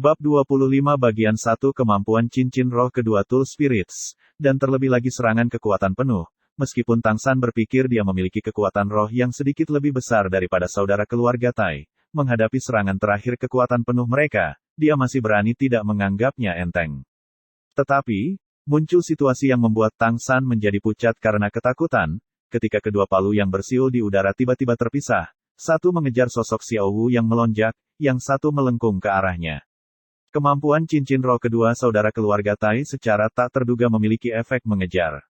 Bab 25 bagian 1 Kemampuan cincin roh kedua Tool Spirits, dan terlebih lagi serangan kekuatan penuh. Meskipun Tang San berpikir dia memiliki kekuatan roh yang sedikit lebih besar daripada saudara keluarga Tai, menghadapi serangan terakhir kekuatan penuh mereka, dia masih berani tidak menganggapnya enteng. Tetapi, muncul situasi yang membuat Tang San menjadi pucat karena ketakutan, ketika kedua palu yang bersiul di udara tiba-tiba terpisah, satu mengejar sosok Xiao Wu yang melonjak, yang satu melengkung ke arahnya. Kemampuan cincin roh kedua saudara keluarga Tai secara tak terduga memiliki efek mengejar.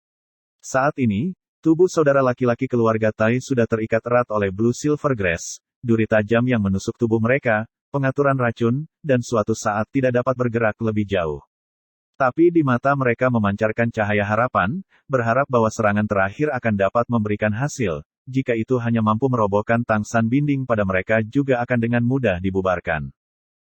Saat ini, tubuh saudara laki-laki keluarga Tai sudah terikat erat oleh Blue Silver Grass, duri tajam yang menusuk tubuh mereka, pengaturan racun, dan suatu saat tidak dapat bergerak lebih jauh. Tapi di mata mereka memancarkan cahaya harapan, berharap bahwa serangan terakhir akan dapat memberikan hasil. Jika itu hanya mampu merobohkan Tang San, binding pada mereka juga akan dengan mudah dibubarkan.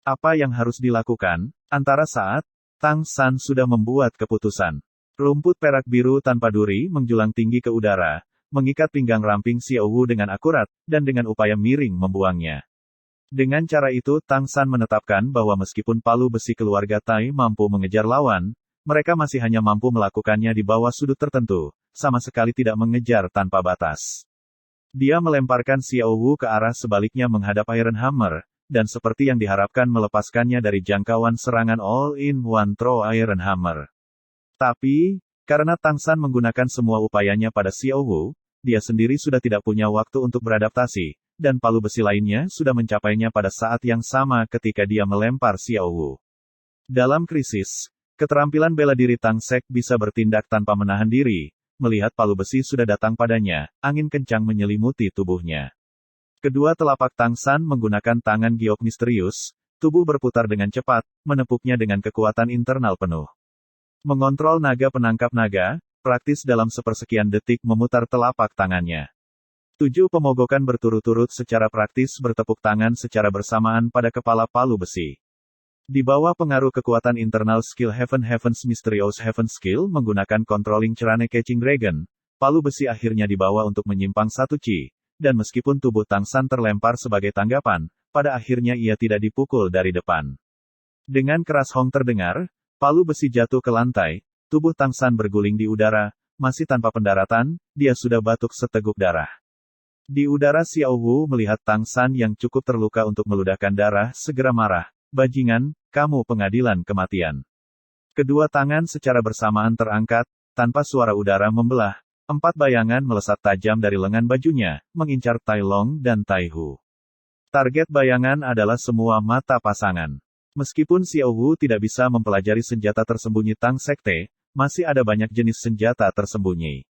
Apa yang harus dilakukan? Antara saat, Tang San sudah membuat keputusan. Rumput perak biru tanpa duri menjulang tinggi ke udara, mengikat pinggang ramping Xiao Wu dengan akurat, dan dengan upaya miring membuangnya. Dengan cara itu Tang San menetapkan bahwa meskipun palu besi keluarga Tai mampu mengejar lawan, mereka masih hanya mampu melakukannya di bawah sudut tertentu, sama sekali tidak mengejar tanpa batas. Dia melemparkan Xiao Wu ke arah sebaliknya menghadap Iron Hammer, dan seperti yang diharapkan melepaskannya dari jangkauan serangan all-in-one throw Iron Hammer. Tapi, karena Tang San menggunakan semua upayanya pada Xiao Wu, dia sendiri sudah tidak punya waktu untuk beradaptasi, dan palu besi lainnya sudah mencapainya pada saat yang sama ketika dia melempar Xiao Wu. Dalam krisis, keterampilan bela diri Tang Sek bisa bertindak tanpa menahan diri. Melihat palu besi sudah datang padanya, angin kencang menyelimuti tubuhnya. Kedua telapak Tang San menggunakan tangan giok misterius, tubuh berputar dengan cepat, menepuknya dengan kekuatan internal penuh. Mengontrol naga penangkap naga, praktis dalam sepersekian detik memutar telapak tangannya. 7 pemogokan berturut-turut secara praktis bertepuk tangan secara bersamaan pada kepala palu besi. Di bawah pengaruh kekuatan internal skill Heaven's Mysterious Heaven Skill menggunakan Controlling Cerane Catching Dragon, palu besi akhirnya dibawa untuk menyimpang satu Qi, dan meskipun tubuh Tang San terlempar sebagai tanggapan, pada akhirnya ia tidak dipukul dari depan. Dengan keras hong terdengar, palu besi jatuh ke lantai, tubuh Tang San berguling di udara, masih tanpa pendaratan, dia sudah batuk seteguk darah. Di udara Xiao Wu melihat Tang San yang cukup terluka untuk meludahkan darah, segera marah. Bajingan, kamu pengadilan kematian. Kedua tangan secara bersamaan terangkat, tanpa suara udara membelah. 4 bayangan melesat tajam dari lengan bajunya, mengincar Tai Long dan Tai Hu. Target bayangan adalah semua mata pasangan. Meskipun Xiao Wu tidak bisa mempelajari senjata tersembunyi Tang Sekte, masih ada banyak jenis senjata tersembunyi.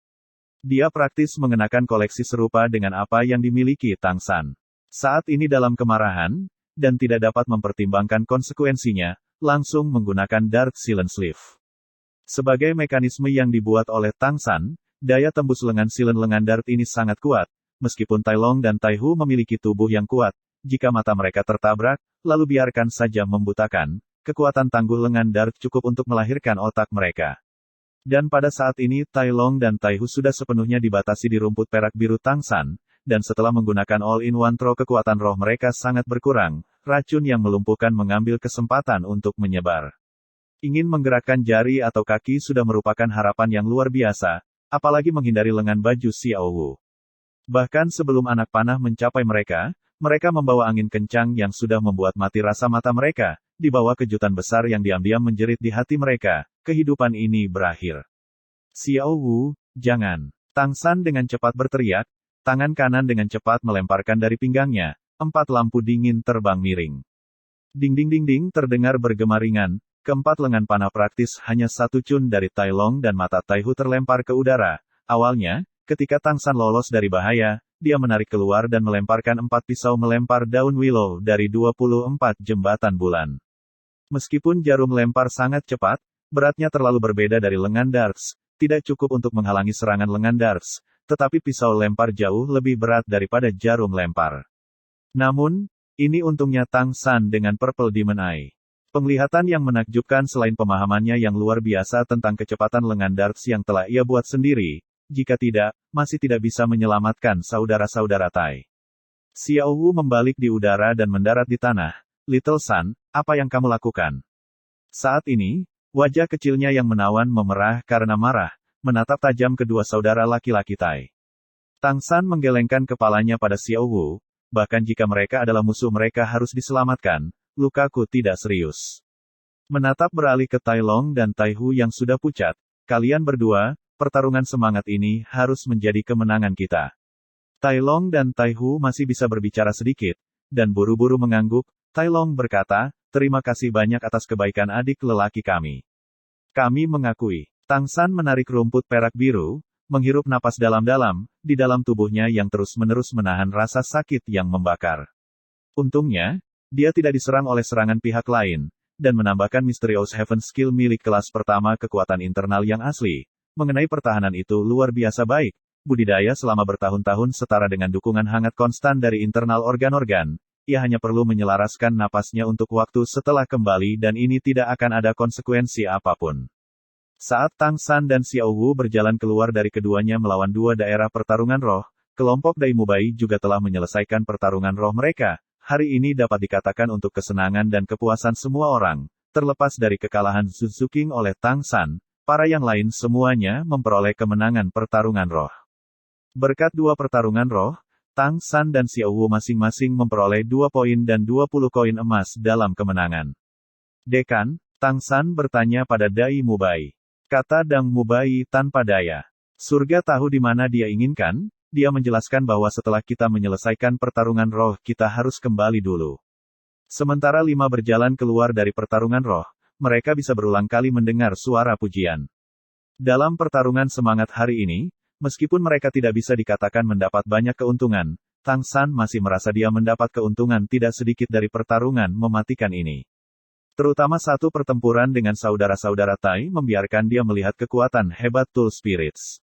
Dia praktis mengenakan koleksi serupa dengan apa yang dimiliki Tang San. Saat ini dalam kemarahan, dan tidak dapat mempertimbangkan konsekuensinya, langsung menggunakan Dark Silent Sleeve. Sebagai mekanisme yang dibuat oleh Tang San, daya tembus lengan silen lengan Dart ini sangat kuat, meskipun Tai Long dan Tai Hu memiliki tubuh yang kuat, jika mata mereka tertabrak, lalu biarkan saja membutakan, kekuatan tangguh lengan Dart cukup untuk melahirkan otak mereka. Dan pada saat ini Tai Long dan Tai Hu sudah sepenuhnya dibatasi di rumput perak biru Tang San, dan setelah menggunakan all-in-one throw kekuatan roh mereka sangat berkurang, racun yang melumpuhkan mengambil kesempatan untuk menyebar. Ingin menggerakkan jari atau kaki sudah merupakan harapan yang luar biasa, apalagi menghindari lengan baju Xiao Wu. Bahkan sebelum anak panah mencapai mereka, mereka membawa angin kencang yang sudah membuat mati rasa mata mereka, di bawah kejutan besar yang diam-diam menjerit di hati mereka, kehidupan ini berakhir. Xiao Wu, jangan. Tang San dengan cepat berteriak, tangan kanan dengan cepat melemparkan dari pinggangnya, 4 lampu dingin terbang miring. Ding-ding-ding-ding terdengar bergema ringan, keempat lengan panah praktis hanya satu cun dari Tai Long dan mata Tai Hu terlempar ke udara. Awalnya, ketika Tang San lolos dari bahaya, dia menarik keluar dan melemparkan 4 pisau melempar daun willow dari 24 jembatan bulan. Meskipun jarum lempar sangat cepat, beratnya terlalu berbeda dari lengan darts, tidak cukup untuk menghalangi serangan lengan darts, tetapi pisau lempar jauh lebih berat daripada jarum lempar. Namun, ini untungnya Tang San dengan Purple Demon Eye. Penglihatan yang menakjubkan selain pemahamannya yang luar biasa tentang kecepatan lengan darts yang telah ia buat sendiri, jika tidak, masih tidak bisa menyelamatkan saudara-saudara Tai. Xiao Wu membalik di udara dan mendarat di tanah. Little Sun, apa yang kamu lakukan? Saat ini, wajah kecilnya yang menawan memerah karena marah, menatap tajam kedua saudara laki-laki Tai. Tang San menggelengkan kepalanya pada Xiao Wu, bahkan jika mereka adalah musuh mereka harus diselamatkan, lukaku tidak serius. Menatap beralih ke Tai Long dan Tai Hu yang sudah pucat, kalian berdua, pertarungan semangat ini harus menjadi kemenangan kita. Tai Long dan Tai Hu masih bisa berbicara sedikit, dan buru-buru mengangguk. Tai Long berkata, terima kasih banyak atas kebaikan adik lelaki kami. Kami mengakui. Tang San menarik rumput perak biru, menghirup napas dalam-dalam, di dalam tubuhnya yang terus-menerus menahan rasa sakit yang membakar. Untungnya, dia tidak diserang oleh serangan pihak lain, dan menambahkan Mysterious Heaven skill milik kelas pertama kekuatan internal yang asli. Mengenai pertahanan itu luar biasa baik, budidaya selama bertahun-tahun setara dengan dukungan hangat konstan dari internal organ-organ, ia hanya perlu menyelaraskan napasnya untuk waktu setelah kembali dan ini tidak akan ada konsekuensi apapun. Saat Tang San dan Xiao Wu berjalan keluar dari keduanya melawan dua daerah pertarungan roh, kelompok Dai Mubai juga telah menyelesaikan pertarungan roh mereka. Hari ini dapat dikatakan untuk kesenangan dan kepuasan semua orang, terlepas dari kekalahan Zhu Zuqing oleh Tang San, para yang lain semuanya memperoleh kemenangan pertarungan roh. Berkat dua pertarungan roh, Tang San dan Xiao Wu masing-masing memperoleh 2 poin dan 20 koin emas dalam kemenangan. Dekan, Tang San bertanya pada Dai Mubai. Kata Dang Mubai tanpa daya. Surga tahu di mana dia inginkan? Dia menjelaskan bahwa setelah kita menyelesaikan pertarungan roh, kita harus kembali dulu. Sementara 5 berjalan keluar dari pertarungan roh, mereka bisa berulang kali mendengar suara pujian. Dalam pertarungan semangat hari ini, meskipun mereka tidak bisa dikatakan mendapat banyak keuntungan, Tang San masih merasa dia mendapat keuntungan tidak sedikit dari pertarungan mematikan ini. Terutama satu pertempuran dengan saudara-saudara Tai membiarkan dia melihat kekuatan hebat Tool Spirits.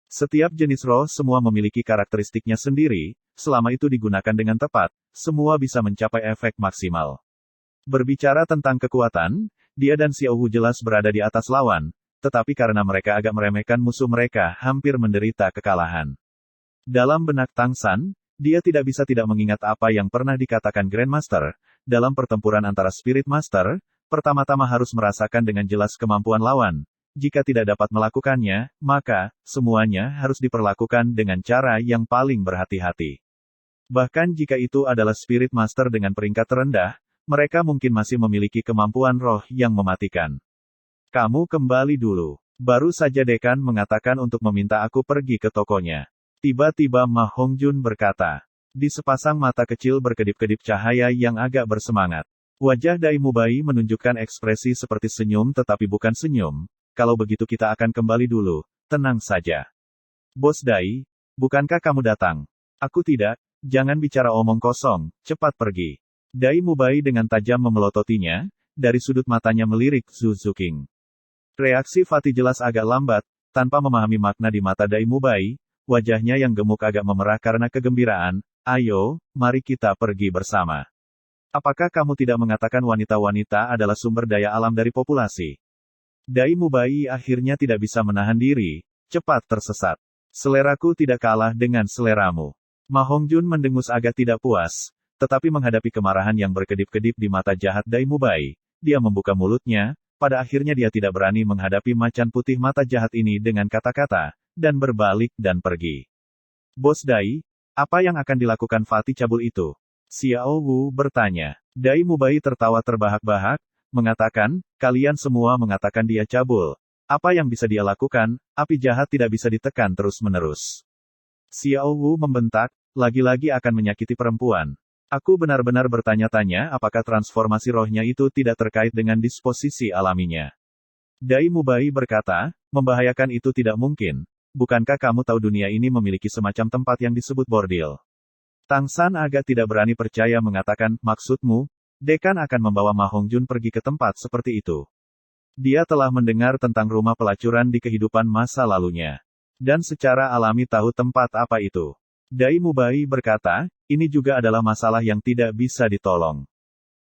Setiap jenis roh semua memiliki karakteristiknya sendiri, selama itu digunakan dengan tepat, semua bisa mencapai efek maksimal. Berbicara tentang kekuatan, dia dan Xiao Wu jelas berada di atas lawan, tetapi karena mereka agak meremehkan musuh mereka hampir menderita kekalahan. Dalam benak Tang San, dia tidak bisa tidak mengingat apa yang pernah dikatakan Grandmaster, dalam pertempuran antara Spirit Master, pertama-tama harus merasakan dengan jelas kemampuan lawan. Jika tidak dapat melakukannya, maka, semuanya harus diperlakukan dengan cara yang paling berhati-hati. Bahkan jika itu adalah Spirit Master dengan peringkat terendah, mereka mungkin masih memiliki kemampuan roh yang mematikan. Kamu kembali dulu. Baru saja Dekan mengatakan untuk meminta aku pergi ke tokonya. Tiba-tiba Ma Hongjun berkata. Di sepasang mata kecil berkedip-kedip cahaya yang agak bersemangat. Wajah Dai Mubai menunjukkan ekspresi seperti senyum tetapi bukan senyum. Kalau begitu kita akan kembali dulu, tenang saja. Bos Dai, bukankah kamu datang? Aku tidak, jangan bicara omong kosong, cepat pergi. Dai Mubai dengan tajam memelototinya, dari sudut matanya melirik Zhu Zuqing. Reaksi Fatih jelas agak lambat, tanpa memahami makna di mata Dai Mubai, wajahnya yang gemuk agak memerah karena kegembiraan. Ayo, mari kita pergi bersama. Apakah kamu tidak mengatakan wanita-wanita adalah sumber daya alam dari populasi? Dai Mubai akhirnya tidak bisa menahan diri, cepat tersesat. Seleraku tidak kalah dengan seleramu. Ma Hongjun mendengus agak tidak puas, tetapi menghadapi kemarahan yang berkedip-kedip di mata jahat Dai Mubai, dia membuka mulutnya, pada akhirnya dia tidak berani menghadapi macan putih mata jahat ini dengan kata-kata, dan berbalik dan pergi. Bos Dai, apa yang akan dilakukan Fatih cabul itu? Xiao Wu bertanya. Dai Mubai tertawa terbahak-bahak, mengatakan, kalian semua mengatakan dia cabul. Apa yang bisa dia lakukan? Api jahat tidak bisa ditekan terus-menerus. Xiao Wu membentak, lagi-lagi akan menyakiti perempuan. Aku benar-benar bertanya-tanya apakah transformasi rohnya itu tidak terkait dengan disposisi alaminya. Dai Mubai berkata, membahayakan itu tidak mungkin. Bukankah kamu tahu dunia ini memiliki semacam tempat yang disebut bordil? Tang San agak tidak berani percaya mengatakan, maksudmu? Dekan akan membawa Ma Hongjun pergi ke tempat seperti itu. Dia telah mendengar tentang rumah pelacuran di kehidupan masa lalunya. Dan secara alami tahu tempat apa itu. Dai Mubai berkata, ini juga adalah masalah yang tidak bisa ditolong.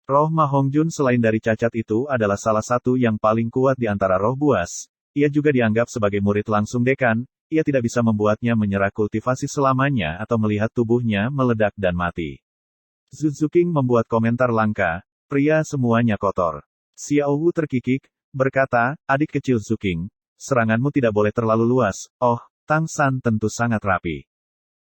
Roh Ma Hongjun selain dari cacat itu adalah salah satu yang paling kuat di antara roh buas. Ia juga dianggap sebagai murid langsung Dekan, ia tidak bisa membuatnya menyerah kultivasi selamanya atau melihat tubuhnya meledak dan mati. Zhu Zuqing membuat komentar langka, Pria semuanya kotor. Xiao Wu terkikik, berkata, adik kecil Zuking, seranganmu tidak boleh terlalu luas. Oh, Tang San tentu sangat rapi.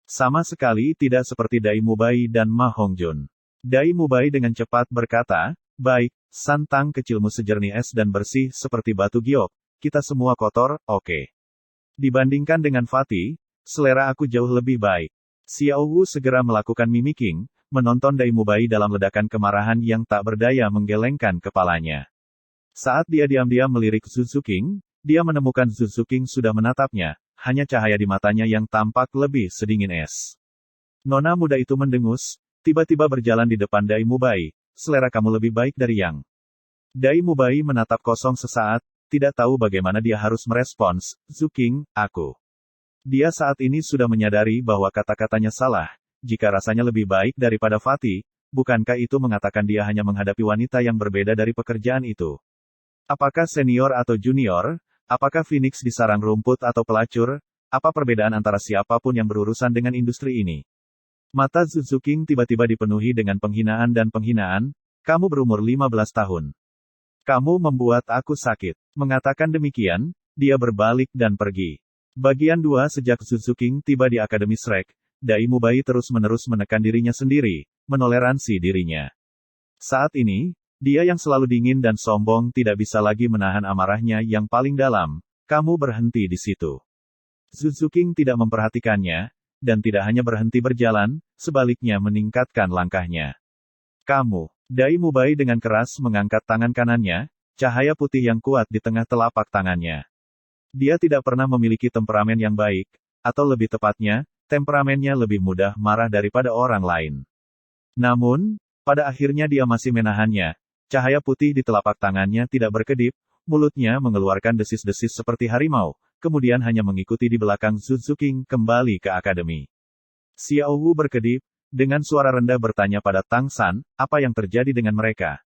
Sama sekali tidak seperti Dai Mubai dan Ma Hongjun. Dai Mubai dengan cepat berkata, baik, San Tang kecilmu sejernih es dan bersih seperti batu giok. Kita semua kotor, oke. Dibandingkan dengan Fatih, selera aku jauh lebih baik. Xiao Wu segera melakukan mimicking, menonton Dai Mubai dalam ledakan kemarahan yang tak berdaya menggelengkan kepalanya. Saat dia diam-diam melirik Zhu Zuqing, dia menemukan Zhu Zuqing sudah menatapnya, hanya cahaya di matanya yang tampak lebih sedingin es. Nona muda itu mendengus, tiba-tiba berjalan di depan Dai Mubai, selera kamu lebih baik dari Yang. Dai Mubai menatap kosong sesaat, tidak tahu bagaimana dia harus merespons, Zuqing, aku. Dia saat ini sudah menyadari bahwa kata-katanya salah, jika rasanya lebih baik daripada Fatih, bukankah itu mengatakan dia hanya menghadapi wanita yang berbeda dari pekerjaan itu? Apakah senior atau junior? Apakah Phoenix di sarang rumput atau pelacur? Apa perbedaan antara siapapun yang berurusan dengan industri ini? Mata Zhu Zuqing tiba-tiba dipenuhi dengan penghinaan dan penghinaan. Kamu berumur 15 tahun. Kamu membuat aku sakit. Mengatakan demikian, dia berbalik dan pergi. Bagian 2 Sejak Zhu Zuqing tiba di Akademi Shrek, Dai Mubai terus-menerus menekan dirinya sendiri, menoleransi dirinya. Saat ini, dia yang selalu dingin dan sombong tidak bisa lagi menahan amarahnya yang paling dalam. Kamu berhenti di situ. Zhu Zuqing tidak memperhatikannya, dan tidak hanya berhenti berjalan, sebaliknya meningkatkan langkahnya. Kamu. Dai Mubai dengan keras mengangkat tangan kanannya, cahaya putih yang kuat di tengah telapak tangannya. Dia tidak pernah memiliki temperamen yang baik, atau lebih tepatnya, temperamennya lebih mudah marah daripada orang lain. Namun, pada akhirnya dia masih menahannya. Cahaya putih di telapak tangannya tidak berkedip, mulutnya mengeluarkan desis-desis seperti harimau, kemudian hanya mengikuti di belakang Zhu Zuqing kembali ke akademi. Xiao Wu berkedip, dengan suara rendah bertanya pada Tang San, apa yang terjadi dengan mereka?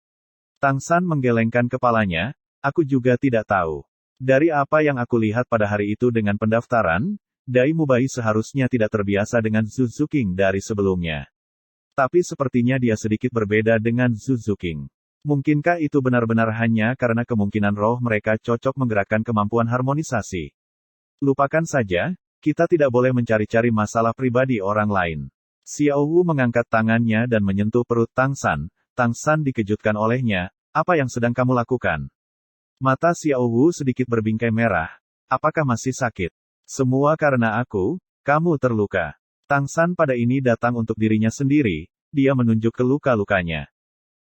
Tang San menggelengkan kepalanya, aku juga tidak tahu. Dari apa yang aku lihat pada hari itu dengan pendaftaran, Dai Mubai seharusnya tidak terbiasa dengan Zhu Zuqing dari sebelumnya. Tapi sepertinya dia sedikit berbeda dengan Zhu Zuqing. Mungkinkah itu benar-benar hanya karena kemungkinan roh mereka cocok menggerakkan kemampuan harmonisasi? Lupakan saja, kita tidak boleh mencari-cari masalah pribadi orang lain. Xiao Wu mengangkat tangannya dan menyentuh perut Tang San. Tang San dikejutkan olehnya, apa yang sedang kamu lakukan? Mata Xiao Wu sedikit berbingkai merah. Apakah masih sakit? Semua karena aku, kamu terluka. Tang San pada ini datang untuk dirinya sendiri, dia menunjuk ke luka-lukanya.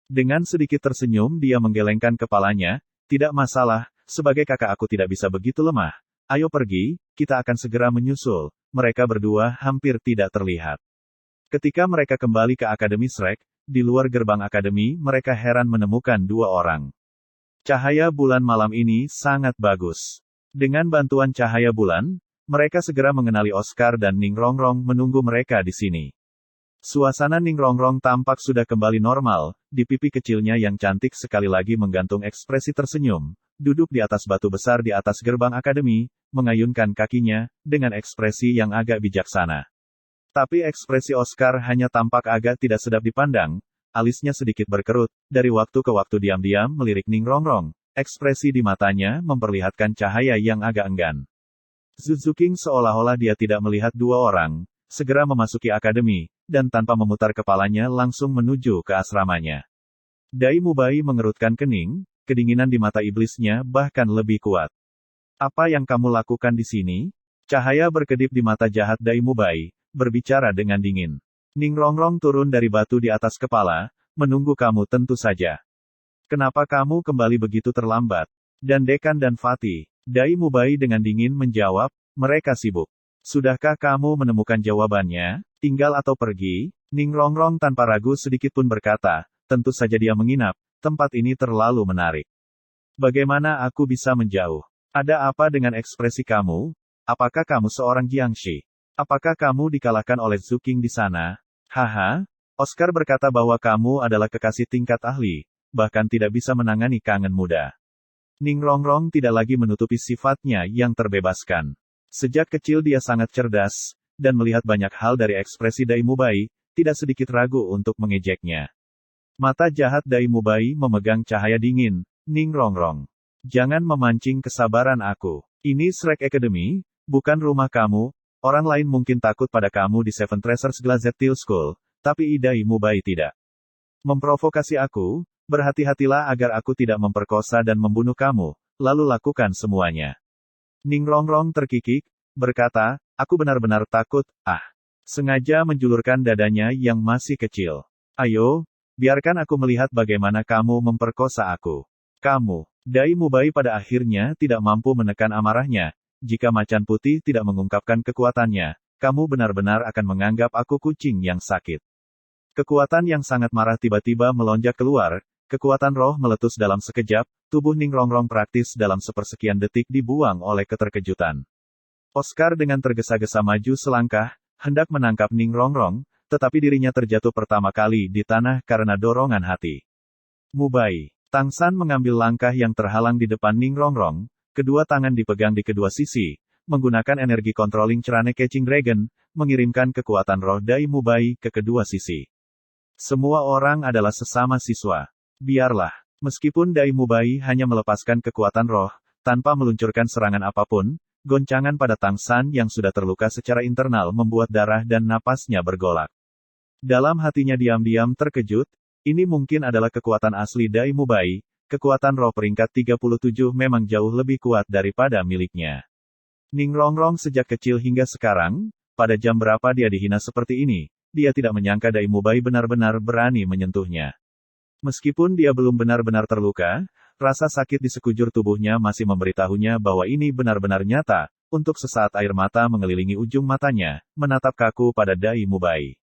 Dengan sedikit tersenyum dia menggelengkan kepalanya, tidak masalah, sebagai kakak aku tidak bisa begitu lemah. Ayo pergi, kita akan segera menyusul. Mereka berdua hampir tidak terlihat. Ketika mereka kembali ke Akademi Shrek, di luar gerbang akademi mereka heran menemukan 2 orang. Cahaya bulan malam ini sangat bagus. Dengan bantuan cahaya bulan, mereka segera mengenali Oscar dan Ning Rongrong menunggu mereka di sini. Suasana Ning Rongrong tampak sudah kembali normal, di pipi kecilnya yang cantik sekali lagi menggantung ekspresi tersenyum, duduk di atas batu besar di atas gerbang akademi, mengayunkan kakinya, dengan ekspresi yang agak bijaksana. Tapi ekspresi Oscar hanya tampak agak tidak sedap dipandang. Alisnya sedikit berkerut, dari waktu ke waktu diam-diam melirik Ning Rongrong, ekspresi di matanya memperlihatkan cahaya yang agak enggan. Zhu Zuqing seolah-olah dia tidak melihat 2 orang, segera memasuki akademi, dan tanpa memutar kepalanya langsung menuju ke asramanya. Dai Mubai mengerutkan kening, kedinginan di mata iblisnya bahkan lebih kuat. Apa yang kamu lakukan di sini? Cahaya berkedip di mata jahat Dai Mubai, berbicara dengan dingin. Ning Rongrong turun dari batu di atas kepala, menunggu kamu tentu saja. Kenapa kamu kembali begitu terlambat? Dan Dekan dan Fatih, Dai Mubai dengan dingin menjawab, mereka sibuk. Sudahkah kamu menemukan jawabannya? Tinggal atau pergi? Ning Rongrong tanpa ragu sedikit pun berkata, tentu saja dia menginap, tempat ini terlalu menarik. Bagaimana aku bisa menjauh? Ada apa dengan ekspresi kamu? Apakah kamu seorang Jiangshi? Apakah kamu dikalahkan oleh Zuqing di sana? Haha, Oscar berkata bahwa kamu adalah kekasih tingkat ahli, bahkan tidak bisa menangani kangen muda. Ning Rongrong tidak lagi menutupi sifatnya yang terbebaskan. Sejak kecil dia sangat cerdas, dan melihat banyak hal dari ekspresi Dai Mubai, tidak sedikit ragu untuk mengejeknya. Mata jahat Dai Mubai memegang cahaya dingin. Ning Rongrong. Jangan memancing kesabaran aku. Ini Shrek Academy, bukan rumah kamu. Orang lain mungkin takut pada kamu di Seven Treasures Glazed Steel School, tapi Dai Mubai tidak. Memprovokasi aku, berhati-hatilah agar aku tidak memperkosa dan membunuh kamu, lalu lakukan semuanya. Ning Rongrong terkikik, berkata, aku benar-benar takut, Sengaja menjulurkan dadanya yang masih kecil. Ayo, biarkan aku melihat bagaimana kamu memperkosa aku. Kamu, Dai Mubai pada akhirnya tidak mampu menekan amarahnya. Jika macan putih tidak mengungkapkan kekuatannya, kamu benar-benar akan menganggap aku kucing yang sakit. Kekuatan yang sangat marah tiba-tiba melonjak keluar, kekuatan roh meletus dalam sekejap, tubuh Ning Rongrong praktis dalam sepersekian detik dibuang oleh keterkejutan. Oscar dengan tergesa-gesa maju selangkah, hendak menangkap Ning Rongrong, tetapi dirinya terjatuh pertama kali di tanah karena dorongan hati. Mubai. Tang San mengambil langkah yang terhalang di depan Ning Rongrong, kedua tangan dipegang di kedua sisi, menggunakan energi controlling cerane Catching Dragon, mengirimkan kekuatan roh Dai Mubai ke kedua sisi. Semua orang adalah sesama siswa. Biarlah. Meskipun Dai Mubai hanya melepaskan kekuatan roh, tanpa meluncurkan serangan apapun, goncangan pada Tang San yang sudah terluka secara internal membuat darah dan napasnya bergolak. Dalam hatinya diam-diam terkejut, ini mungkin adalah kekuatan asli Dai Mubai, kekuatan roh peringkat 37 memang jauh lebih kuat daripada miliknya. Ning Rongrong sejak kecil hingga sekarang, pada jam berapa dia dihina seperti ini, dia tidak menyangka Dai Mubai benar-benar berani menyentuhnya. Meskipun dia belum benar-benar terluka, rasa sakit di sekujur tubuhnya masih memberitahunya bahwa ini benar-benar nyata. Untuk sesaat air mata mengelilingi ujung matanya, menatap kaku pada Dai Mubai.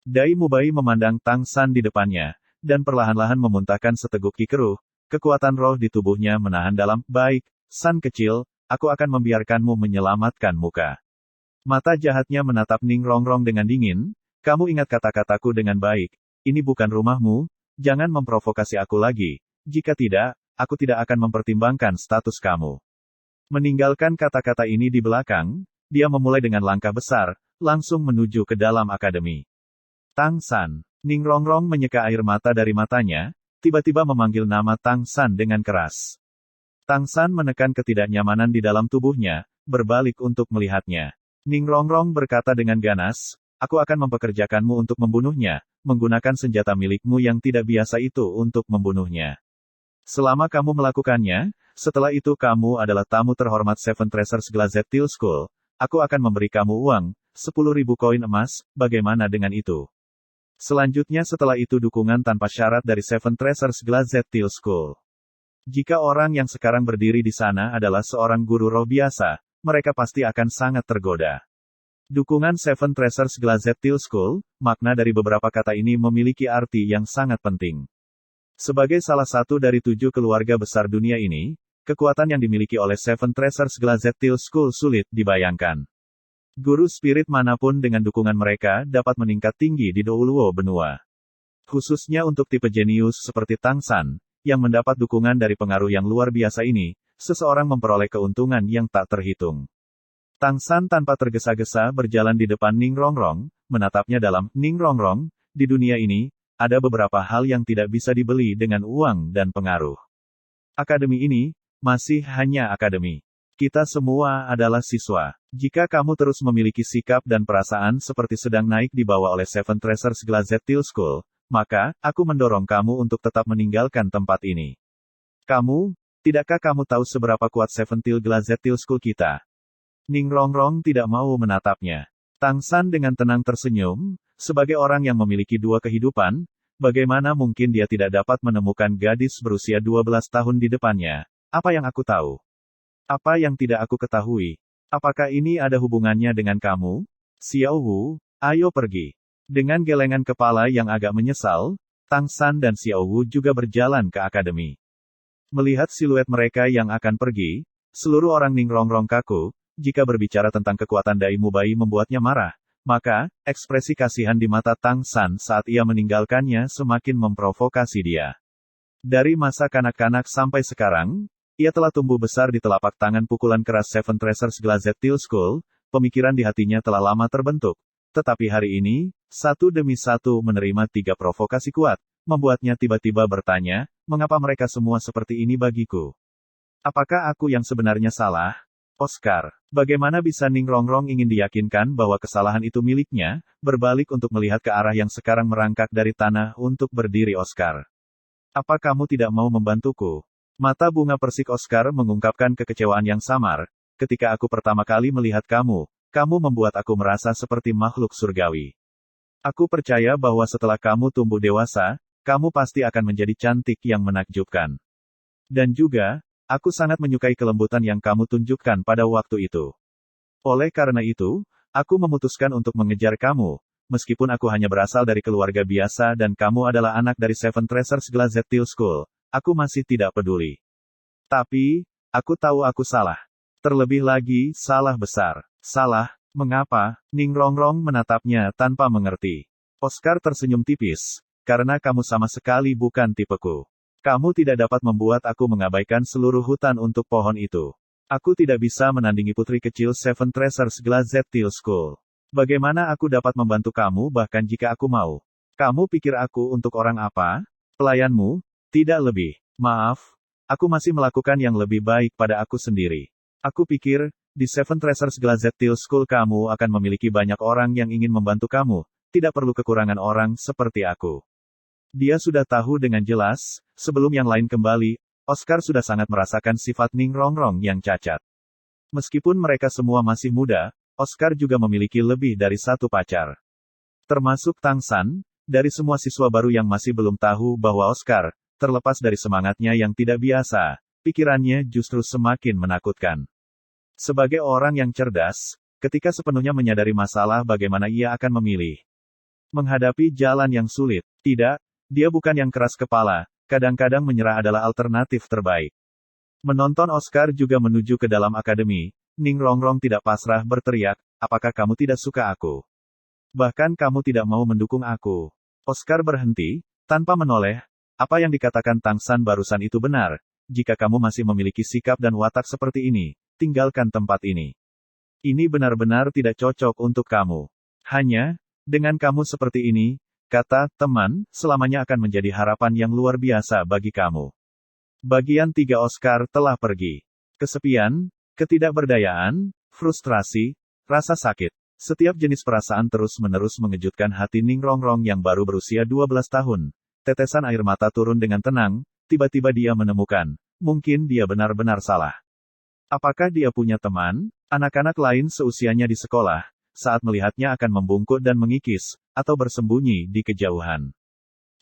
Dai Mubai memandang Tang San di depannya, dan perlahan-lahan memuntahkan seteguk kikeruh, kekuatan roh di tubuhnya menahan dalam, baik, San kecil, aku akan membiarkanmu menyelamatkan muka. Mata jahatnya menatap Ning Rongrong dengan dingin, kamu ingat kata-kataku dengan baik, ini bukan rumahmu, jangan memprovokasi aku lagi, jika tidak, aku tidak akan mempertimbangkan status kamu. Meninggalkan kata-kata ini di belakang, dia memulai dengan langkah besar, langsung menuju ke dalam akademi. Tang San. Ning Rongrong menyeka air mata dari matanya, tiba-tiba memanggil nama Tang San dengan keras. Tang San menekan ketidaknyamanan di dalam tubuhnya, berbalik untuk melihatnya. Ning Rongrong berkata dengan ganas, aku akan mempekerjakanmu untuk membunuhnya, menggunakan senjata milikmu yang tidak biasa itu untuk membunuhnya. Selama kamu melakukannya, setelah itu kamu adalah tamu terhormat Seven Treasures Glazed Steel School, aku akan memberi kamu uang, 10.000 koin emas, bagaimana dengan itu? Selanjutnya setelah itu dukungan tanpa syarat dari Seven Treasures Glazed Steel School. Jika orang yang sekarang berdiri di sana adalah seorang guru roh biasa, mereka pasti akan sangat tergoda. Dukungan Seven Treasures Glazed Steel School, makna dari beberapa kata ini memiliki arti yang sangat penting. Sebagai salah satu dari 7 keluarga besar dunia ini, kekuatan yang dimiliki oleh Seven Treasures Glazed Steel School sulit dibayangkan. Guru spirit manapun dengan dukungan mereka dapat meningkat tinggi di Douluo benua. Khususnya untuk tipe jenius seperti Tang San, yang mendapat dukungan dari pengaruh yang luar biasa ini, seseorang memperoleh keuntungan yang tak terhitung. Tang San tanpa tergesa-gesa berjalan di depan Ning Rongrong, menatapnya dalam, Ning Rongrong, di dunia ini, ada beberapa hal yang tidak bisa dibeli dengan uang dan pengaruh. Akademi ini, masih hanya akademi. Kita semua adalah siswa. Jika kamu terus memiliki sikap dan perasaan seperti sedang naik dibawa oleh Seven Treasures Glazed Steel School, maka, aku mendorong kamu untuk tetap meninggalkan tempat ini. Tidakkah kamu tahu seberapa kuat Seven Steel Glazed Steel School kita? Ning Rongrong tidak mau menatapnya. Tang San dengan tenang tersenyum, sebagai orang yang memiliki 2 kehidupan, bagaimana mungkin dia tidak dapat menemukan gadis berusia 12 tahun di depannya? Apa yang aku tahu? Apa yang tidak aku ketahui? Apakah ini ada hubungannya dengan kamu? Xiao Wu, ayo pergi. Dengan gelengan kepala yang agak menyesal, Tang San dan Xiao Wu juga berjalan ke akademi. Melihat siluet mereka yang akan pergi, seluruh orang Ning Rongrong kaku, jika berbicara tentang kekuatan Dai Mubai membuatnya marah, maka, ekspresi kasihan di mata Tang San saat ia meninggalkannya semakin memprovokasi dia. Dari masa kanak-kanak sampai sekarang, ia telah tumbuh besar di telapak tangan pukulan keras Seven Treasures Glazed Steel School, pemikiran di hatinya telah lama terbentuk. Tetapi hari ini, satu demi satu menerima 3 provokasi kuat, membuatnya tiba-tiba bertanya, mengapa mereka semua seperti ini bagiku? Apakah aku yang sebenarnya salah? Oscar, bagaimana bisa Ning Rongrong ingin diyakinkan bahwa kesalahan itu miliknya, berbalik untuk melihat ke arah yang sekarang merangkak dari tanah untuk berdiri Oscar. Apa kamu tidak mau membantuku? Mata bunga persik Oscar mengungkapkan kekecewaan yang samar, ketika aku pertama kali melihat kamu, kamu membuat aku merasa seperti makhluk surgawi. Aku percaya bahwa setelah kamu tumbuh dewasa, kamu pasti akan menjadi cantik yang menakjubkan. Dan juga, aku sangat menyukai kelembutan yang kamu tunjukkan pada waktu itu. Oleh karena itu, aku memutuskan untuk mengejar kamu, meskipun aku hanya berasal dari keluarga biasa dan kamu adalah anak dari Seven Treasures Glazettil School, aku masih tidak peduli. Tapi, aku tahu aku salah. Terlebih lagi, salah besar. Salah, mengapa? Ning Rongrong menatapnya tanpa mengerti. Oscar tersenyum tipis, karena kamu sama sekali bukan tipeku. Kamu tidak dapat membuat aku mengabaikan seluruh hutan untuk pohon itu. Aku tidak bisa menandingi putri kecil Seven Treasures Glazettil School. Bagaimana aku dapat membantu kamu bahkan jika aku mau? Kamu pikir aku untuk orang apa? Pelayanmu? Tidak lebih. Maaf, aku masih melakukan yang lebih baik pada aku sendiri. Aku pikir, di Seven Treasures Glazettil School kamu akan memiliki banyak orang yang ingin membantu kamu, tidak perlu kekurangan orang seperti aku. Dia sudah tahu dengan jelas, sebelum yang lain kembali, Oscar sudah sangat merasakan sifat Ning Rongrong yang cacat. Meskipun mereka semua masih muda, Oscar juga memiliki lebih dari satu pacar. Termasuk Tang San, dari semua siswa baru yang masih belum tahu bahwa Oscar, terlepas dari semangatnya yang tidak biasa, pikirannya justru semakin menakutkan. Sebagai orang yang cerdas, ketika sepenuhnya menyadari masalah bagaimana ia akan memilih. Menghadapi jalan yang sulit, tidak, dia bukan yang keras kepala, kadang-kadang menyerah adalah alternatif terbaik. Menonton Oscar juga menuju ke dalam akademi, Ning Rongrong tidak pasrah berteriak, apakah kamu tidak suka aku? Bahkan kamu tidak mau mendukung aku. Oscar berhenti, tanpa menoleh, apa yang dikatakan Tang San barusan itu benar, jika kamu masih memiliki sikap dan watak seperti ini, tinggalkan tempat ini. Ini benar-benar tidak cocok untuk kamu. Hanya, dengan kamu seperti ini, kata teman, selamanya akan menjadi harapan yang luar biasa bagi kamu. Bagian 3 Oscar telah pergi. Kesepian, ketidakberdayaan, frustrasi, rasa sakit. Setiap jenis perasaan terus-menerus mengejutkan hati Ning Rongrong yang baru berusia 12 tahun. Tetesan air mata turun dengan tenang, tiba-tiba dia menemukan, mungkin dia benar-benar salah. Apakah dia punya teman? Anak-anak lain seusianya di sekolah, saat melihatnya akan membungkuk dan mengikis, atau bersembunyi di kejauhan.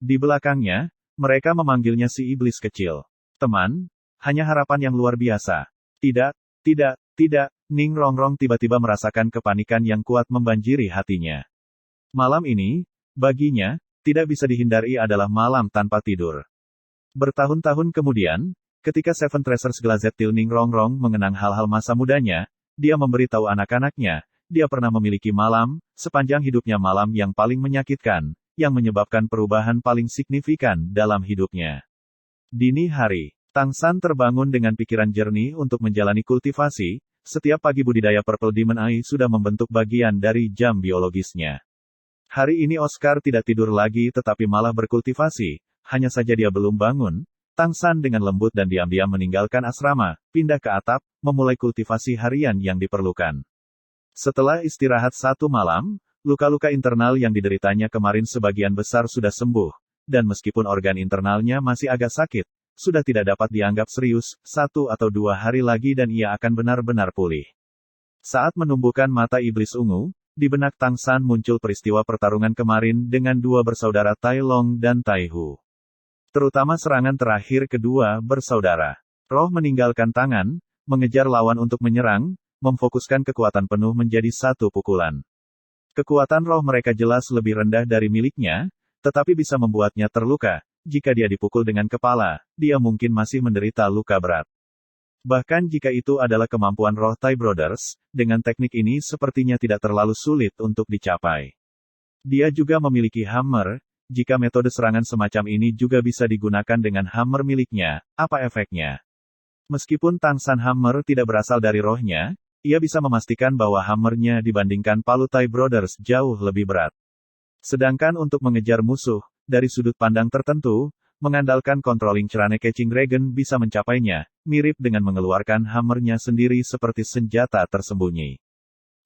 Di belakangnya, mereka memanggilnya si iblis kecil. Teman, hanya harapan yang luar biasa. Tidak, tidak, Ning Rongrong tiba-tiba merasakan kepanikan yang kuat membanjiri hatinya. Malam ini, baginya, tidak bisa dihindari adalah malam tanpa tidur. Bertahun-tahun kemudian, ketika Seven Treasures Glazettil Ning Rongrong mengenang hal-hal masa mudanya, dia memberitahu anak-anaknya, dia pernah memiliki malam, sepanjang hidupnya malam yang paling menyakitkan, yang menyebabkan perubahan paling signifikan dalam hidupnya. Dini hari, Tang San terbangun dengan pikiran jernih untuk menjalani kultivasi, setiap pagi budidaya Purple Demon Eye sudah membentuk bagian dari jam biologisnya. Hari ini Oscar tidak tidur lagi tetapi malah berkultivasi, hanya saja dia belum bangun, Tang San dengan lembut dan diam-diam meninggalkan asrama, pindah ke atap, memulai kultivasi harian yang diperlukan. Setelah istirahat 1 malam, luka-luka internal yang dideritanya kemarin sebagian besar sudah sembuh, dan meskipun organ internalnya masih agak sakit, sudah tidak dapat dianggap serius, 1 atau 2 hari lagi dan ia akan benar-benar pulih. Saat menumbuhkan mata iblis ungu, di benak Tang San muncul peristiwa pertarungan kemarin dengan 2 bersaudara Tai Long dan Tai Hu. Terutama serangan terakhir kedua bersaudara. Roh meninggalkan tangan, mengejar lawan untuk menyerang, memfokuskan kekuatan penuh menjadi 1 pukulan. Kekuatan roh mereka jelas lebih rendah dari miliknya, tetapi bisa membuatnya terluka. Jika dia dipukul dengan kepala, dia mungkin masih menderita luka berat. Bahkan jika itu adalah kemampuan roh Tai Brothers, dengan teknik ini sepertinya tidak terlalu sulit untuk dicapai. Dia juga memiliki hammer, jika metode serangan semacam ini juga bisa digunakan dengan hammer miliknya, apa efeknya? Meskipun Tang San hammer tidak berasal dari rohnya, ia bisa memastikan bahwa hammernya dibandingkan palu Tai Brothers jauh lebih berat. Sedangkan untuk mengejar musuh, dari sudut pandang tertentu, mengandalkan controlling cerane Catching Dragon bisa mencapainya, mirip dengan mengeluarkan hammernya sendiri seperti senjata tersembunyi.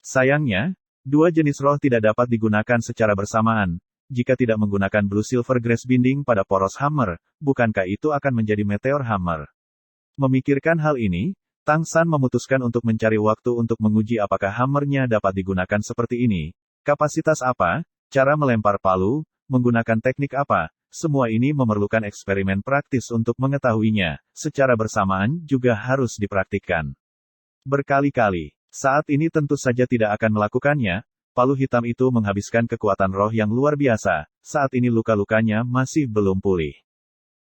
Sayangnya, dua jenis roh tidak dapat digunakan secara bersamaan. Jika tidak menggunakan Blue Silver Grace Binding pada poros hammer, bukankah itu akan menjadi Meteor Hammer? Memikirkan hal ini, Tang San memutuskan untuk mencari waktu untuk menguji apakah hammernya dapat digunakan seperti ini. Kapasitas apa, cara melempar palu, menggunakan teknik apa, semua ini memerlukan eksperimen praktis untuk mengetahuinya, secara bersamaan juga harus dipraktikkan berkali-kali. Saat ini tentu saja tidak akan melakukannya, palu hitam itu menghabiskan kekuatan roh yang luar biasa, saat ini luka-lukanya masih belum pulih.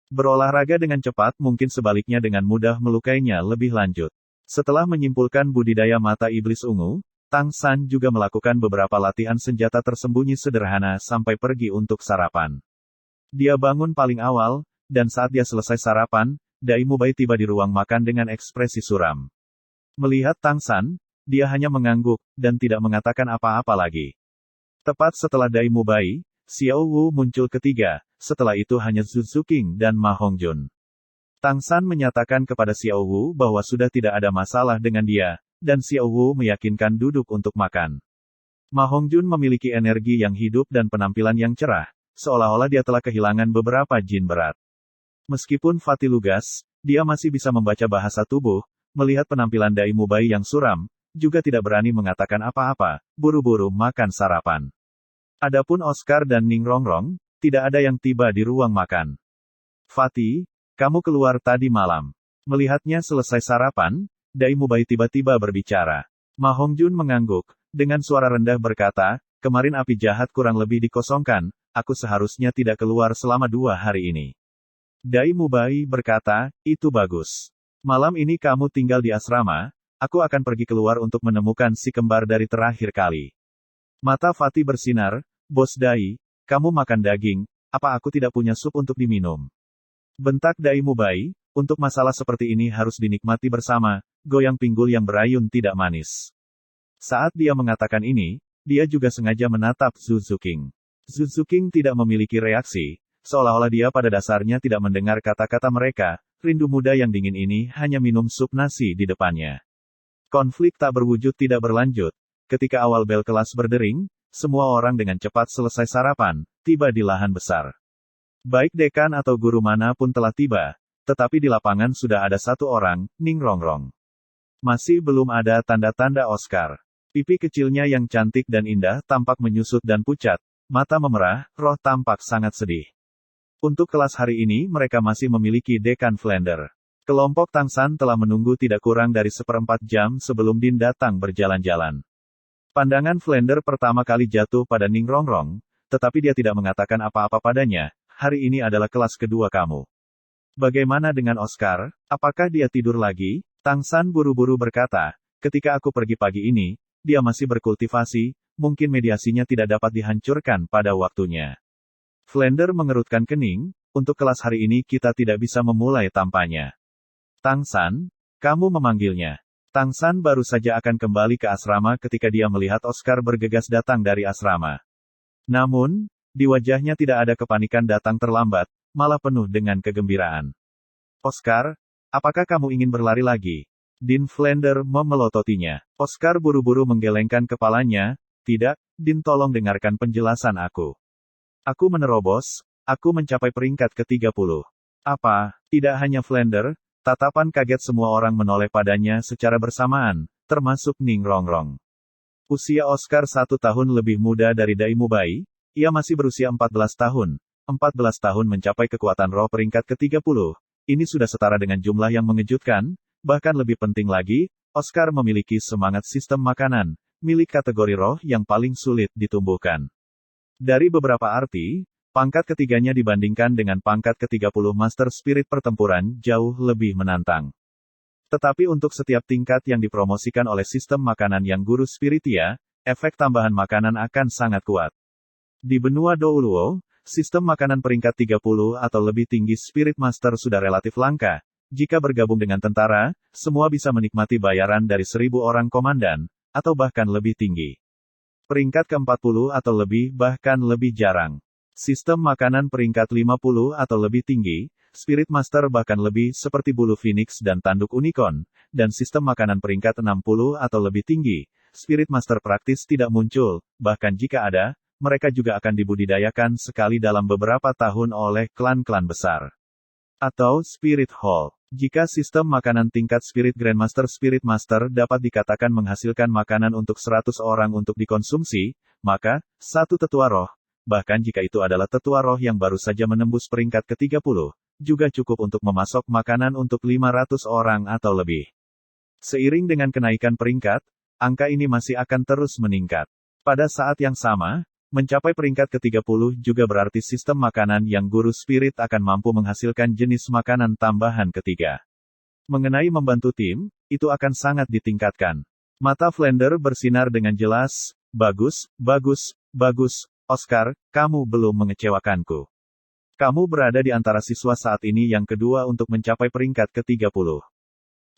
Berolahraga dengan cepat mungkin sebaliknya dengan mudah melukainya lebih lanjut. Setelah menyimpulkan budidaya mata iblis ungu, Tang San juga melakukan beberapa latihan senjata tersembunyi sederhana sampai pergi untuk sarapan. Dia bangun paling awal, dan saat dia selesai sarapan, Dai Mubai tiba di ruang makan dengan ekspresi suram. Melihat Tang San, dia hanya mengangguk, dan tidak mengatakan apa-apa lagi. Tepat setelah Dai Mubai, Xiao Wu muncul ketiga, setelah itu hanya Zhu Zuqing dan Ma Hongjun. Tang San menyatakan kepada Xiao Wu bahwa sudah tidak ada masalah dengan dia, dan Xiao Wu meyakinkan duduk untuk makan. Ma Hongjun memiliki energi yang hidup dan penampilan yang cerah, seolah-olah dia telah kehilangan beberapa jin berat. Meskipun Fatih lugas, dia masih bisa membaca bahasa tubuh, melihat penampilan Dai Mubai yang suram, juga tidak berani mengatakan apa-apa, buru-buru makan sarapan. Adapun Oscar dan Ning Rongrong, tidak ada yang tiba di ruang makan. Fatih, kamu keluar tadi malam. Melihatnya selesai sarapan, Dai Mubai tiba-tiba berbicara. Ma Hongjun mengangguk, dengan suara rendah berkata, kemarin api jahat kurang lebih dikosongkan, aku seharusnya tidak keluar selama 2 hari ini. Dai Mubai berkata, itu bagus. Malam ini kamu tinggal di asrama, aku akan pergi keluar untuk menemukan si kembar dari terakhir kali. Mata Fatih bersinar, Bos Dai, kamu makan daging, apa aku tidak punya sup untuk diminum? Bentak Dai Mubai, untuk masalah seperti ini harus dinikmati bersama, goyang pinggul yang berayun tidak manis. Saat dia mengatakan ini, dia juga sengaja menatap Zhu Zuqing. Zhu Zuqing tidak memiliki reaksi, seolah-olah dia pada dasarnya tidak mendengar kata-kata mereka, rindu muda yang dingin ini hanya minum sup nasi di depannya. Konflik tak berwujud tidak berlanjut. Ketika awal bel kelas berdering, semua orang dengan cepat selesai sarapan, tiba di lahan besar. Baik dekan atau guru mana pun telah tiba, tetapi di lapangan sudah ada satu orang, Ning Rongrong. Masih belum ada tanda-tanda Oscar. Pipi kecilnya yang cantik dan indah tampak menyusut dan pucat, mata memerah, roh tampak sangat sedih. Untuk kelas hari ini mereka masih memiliki dekan Flander. Kelompok Tang San telah menunggu tidak kurang dari 1/4 jam sebelum Din datang berjalan-jalan. Pandangan Flander pertama kali jatuh pada Ning Rongrong, tetapi dia tidak mengatakan apa-apa padanya, hari ini adalah kelas kedua kamu. Bagaimana dengan Oscar, apakah dia tidur lagi? Tang San buru-buru berkata, ketika aku pergi pagi ini, dia masih berkultivasi, mungkin mediasinya tidak dapat dihancurkan pada waktunya. Flander mengerutkan kening, untuk kelas hari ini kita tidak bisa memulai tampaknya. Tang San, kamu memanggilnya. Tang San baru saja akan kembali ke asrama ketika dia melihat Oscar bergegas datang dari asrama. Namun, di wajahnya tidak ada kepanikan datang terlambat, malah penuh dengan kegembiraan. Oscar, apakah kamu ingin berlari lagi? Din Flander memelototinya. Oscar buru-buru menggelengkan kepalanya, tidak, Din tolong dengarkan penjelasan aku. Aku menerobos, aku mencapai peringkat ke-30. Apa, tidak hanya Flander, tatapan kaget semua orang menoleh padanya secara bersamaan, termasuk Ning Rongrong. Usia Oscar 1 tahun lebih muda dari Dai Mubai, ia masih berusia 14 tahun. 14 tahun mencapai kekuatan roh peringkat ke-30. Ini sudah setara dengan jumlah yang mengejutkan, bahkan lebih penting lagi, Oscar memiliki semangat sistem makanan, milik kategori roh yang paling sulit ditumbuhkan. Dari beberapa arti, pangkat ketiganya dibandingkan dengan pangkat ke-30 Master Spirit pertempuran jauh lebih menantang. Tetapi untuk setiap tingkat yang dipromosikan oleh sistem makanan yang guru Spiritia, efek tambahan makanan akan sangat kuat. Di benua Douluo, sistem makanan peringkat 30 atau lebih tinggi Spirit Master sudah relatif langka. Jika bergabung dengan tentara, semua bisa menikmati bayaran dari 1.000 orang komandan, atau bahkan lebih tinggi. Peringkat ke-40 atau lebih bahkan lebih jarang. Sistem makanan peringkat 50 atau lebih tinggi, Spirit Master bahkan lebih seperti bulu Phoenix dan tanduk unicorn, dan sistem makanan peringkat 60 atau lebih tinggi, Spirit Master praktis tidak muncul, bahkan jika ada, mereka juga akan dibudidayakan sekali dalam beberapa tahun oleh klan-klan besar. Atau Spirit Hall. Jika sistem makanan tingkat Spirit Grandmaster Spirit Master dapat dikatakan menghasilkan makanan untuk 100 orang untuk dikonsumsi, maka, satu tetua roh, bahkan jika itu adalah tetua roh yang baru saja menembus peringkat ke-30, juga cukup untuk memasok makanan untuk 500 orang atau lebih. Seiring dengan kenaikan peringkat, angka ini masih akan terus meningkat. Pada saat yang sama, mencapai peringkat ke-30 juga berarti sistem makanan yang guru spirit akan mampu menghasilkan jenis makanan tambahan ketiga. Mengenai membantu tim, itu akan sangat ditingkatkan. Mata Flander bersinar dengan jelas. Bagus, bagus, bagus, Oscar, kamu belum mengecewakanku. Kamu berada di antara siswa saat ini yang kedua untuk mencapai peringkat ke-30.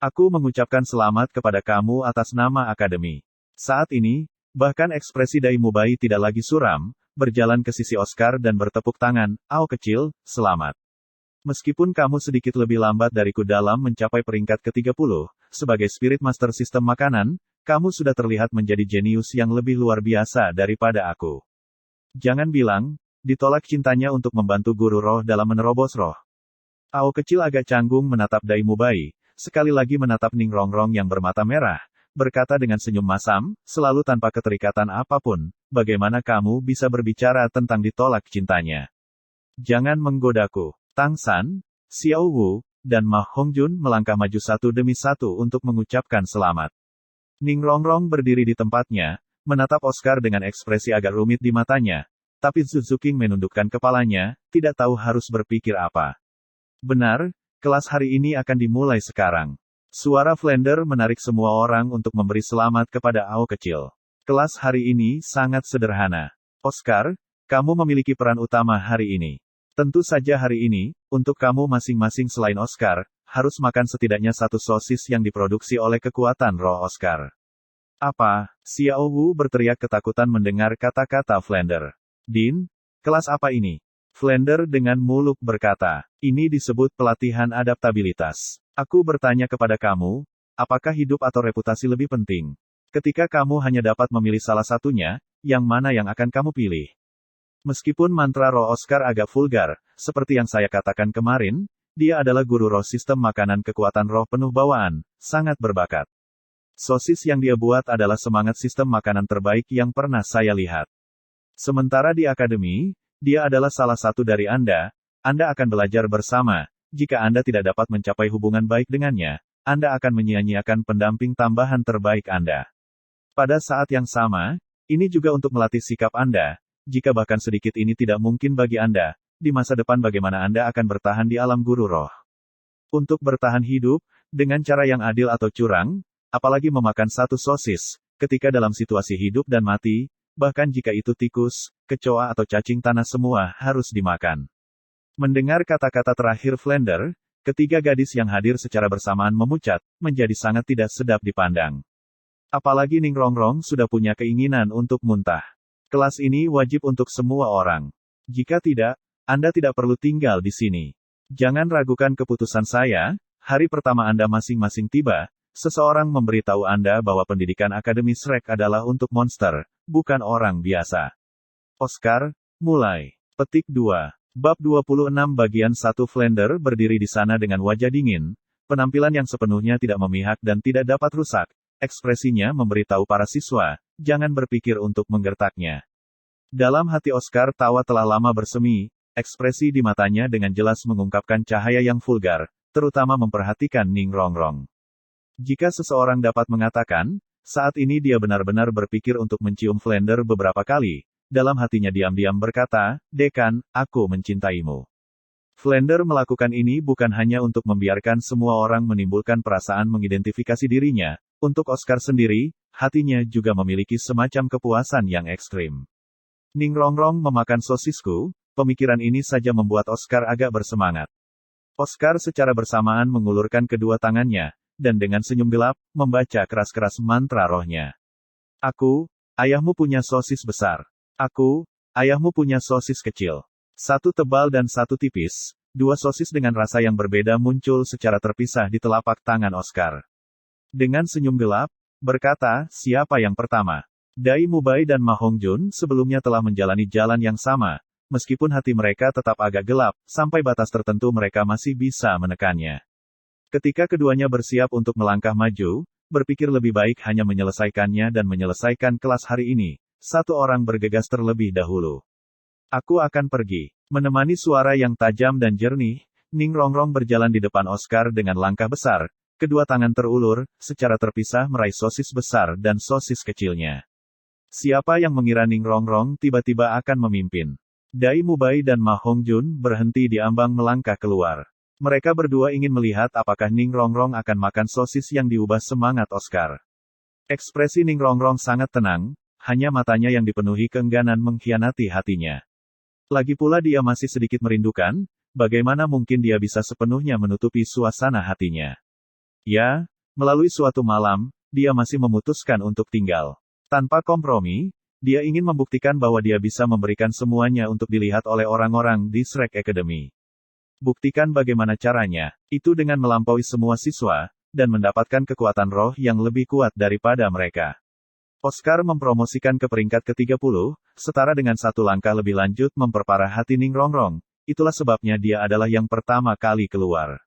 Aku mengucapkan selamat kepada kamu atas nama Akademi. Saat ini, bahkan ekspresi Dai Mubai tidak lagi suram, berjalan ke sisi Oscar dan bertepuk tangan, "Ao kecil, selamat. Meskipun kamu sedikit lebih lambat dariku dalam mencapai peringkat ke-30, sebagai Spirit Master Sistem Makanan, kamu sudah terlihat menjadi jenius yang lebih luar biasa daripada aku. Jangan bilang, ditolak cintanya untuk membantu guru roh dalam menerobos roh." Ao kecil agak canggung menatap Dai Mubai, sekali lagi menatap Ning Rongrong yang bermata merah, berkata dengan senyum masam, selalu tanpa keterikatan apapun, bagaimana kamu bisa berbicara tentang ditolak cintanya? Jangan menggodaku. Tang San, Xiao Wu, dan Ma Hongjun melangkah maju satu demi satu untuk mengucapkan selamat. Ning Rongrong berdiri di tempatnya, menatap Oscar dengan ekspresi agak rumit di matanya, tapi Zhu Zuqing menundukkan kepalanya, tidak tahu harus berpikir apa. Benar, kelas hari ini akan dimulai sekarang. Suara Flander menarik semua orang untuk memberi selamat kepada Ao kecil. Kelas hari ini sangat sederhana. Oscar, kamu memiliki peran utama hari ini. Tentu saja hari ini, untuk kamu masing-masing selain Oscar, harus makan setidaknya satu sosis yang diproduksi oleh kekuatan roh Oscar. Apa? Xiao Wu berteriak ketakutan mendengar kata-kata Flander. Din, kelas apa ini? Flander dengan muluk berkata, ini disebut pelatihan adaptabilitas. Aku bertanya kepada kamu, apakah hidup atau reputasi lebih penting? Ketika kamu hanya dapat memilih salah satunya, yang mana yang akan kamu pilih? Meskipun mantra roh Oscar agak vulgar, seperti yang saya katakan kemarin, dia adalah guru roh sistem makanan kekuatan roh penuh bawaan, sangat berbakat. Sosis yang dia buat adalah semangat sistem makanan terbaik yang pernah saya lihat. Sementara di akademi, dia adalah salah satu dari Anda akan belajar bersama. Jika Anda tidak dapat mencapai hubungan baik dengannya, Anda akan menyia-nyiakan pendamping tambahan terbaik Anda. Pada saat yang sama, ini juga untuk melatih sikap Anda. Jika bahkan sedikit ini tidak mungkin bagi Anda, di masa depan bagaimana Anda akan bertahan di alam guru roh? Untuk bertahan hidup, dengan cara yang adil atau curang, apalagi memakan satu sosis, ketika dalam situasi hidup dan mati, bahkan jika itu tikus, kecoa atau cacing tanah semua harus dimakan. Mendengar kata-kata terakhir Flander, ketiga gadis yang hadir secara bersamaan memucat, menjadi sangat tidak sedap dipandang. Apalagi Ning Rongrong sudah punya keinginan untuk muntah. Kelas ini wajib untuk semua orang. Jika tidak, Anda tidak perlu tinggal di sini. Jangan ragukan keputusan saya, hari pertama Anda masing-masing tiba, seseorang memberitahu Anda bahwa pendidikan Akademi Shrek adalah untuk monster, bukan orang biasa. Oscar, mulai. Petik 2. Bab 26 bagian 1 Flander berdiri di sana dengan wajah dingin, penampilan yang sepenuhnya tidak memihak dan tidak dapat rusak, ekspresinya memberitahu para siswa, jangan berpikir untuk menggertaknya. Dalam hati Oscar tawa telah lama bersemi, ekspresi di matanya dengan jelas mengungkapkan cahaya yang vulgar, terutama memperhatikan Ning Rongrong. Jika seseorang dapat mengatakan, saat ini dia benar-benar berpikir untuk mencium Flander beberapa kali, dalam hatinya diam-diam berkata, Dekan, aku mencintaimu. Flander melakukan ini bukan hanya untuk membiarkan semua orang menimbulkan perasaan mengidentifikasi dirinya, untuk Oscar sendiri, hatinya juga memiliki semacam kepuasan yang ekstrim. Ning Rongrong memakan sosisku, pemikiran ini saja membuat Oscar agak bersemangat. Oscar secara bersamaan mengulurkan kedua tangannya, dan dengan senyum gelap, membaca keras-keras mantra rohnya. Aku, ayahmu punya sosis besar. Aku, Ayahmu punya sosis kecil. Satu tebal dan satu tipis. Dua sosis dengan rasa yang berbeda muncul secara terpisah di telapak tangan Oscar. Dengan senyum gelap, berkata, siapa yang pertama? Dai Mubai dan Ma Hongjun sebelumnya telah menjalani jalan yang sama, meskipun hati mereka tetap agak gelap, sampai batas tertentu mereka masih bisa menekannya. Ketika keduanya bersiap untuk melangkah maju, berpikir lebih baik hanya menyelesaikannya dan menyelesaikan kelas hari ini, satu orang bergegas terlebih dahulu. Aku akan pergi. Menemani suara yang tajam dan jernih, Ning Rongrong berjalan di depan Oscar dengan langkah besar, kedua tangan terulur, secara terpisah meraih sosis besar dan sosis kecilnya. Siapa yang mengira Ning Rongrong tiba-tiba akan memimpin? Dai Mubai dan Ma Hongjun berhenti di ambang melangkah keluar. Mereka berdua ingin melihat apakah Ning Rongrong akan makan sosis yang diubah semangat Oscar. Ekspresi Ning Rongrong sangat tenang, hanya matanya yang dipenuhi keengganan mengkhianati hatinya. Lagi pula dia masih sedikit merindukan, bagaimana mungkin dia bisa sepenuhnya menutupi suasana hatinya. Ya, melalui suatu malam, dia masih memutuskan untuk tinggal. Tanpa kompromi, dia ingin membuktikan bahwa dia bisa memberikan semuanya untuk dilihat oleh orang-orang di Shrek Academy. Buktikan bagaimana caranya, itu dengan melampaui semua siswa, dan mendapatkan kekuatan roh yang lebih kuat daripada mereka. Oscar mempromosikan ke peringkat ke-30, setara dengan satu langkah lebih lanjut memperparah hati Ning Rongrong, itulah sebabnya dia adalah yang pertama kali keluar.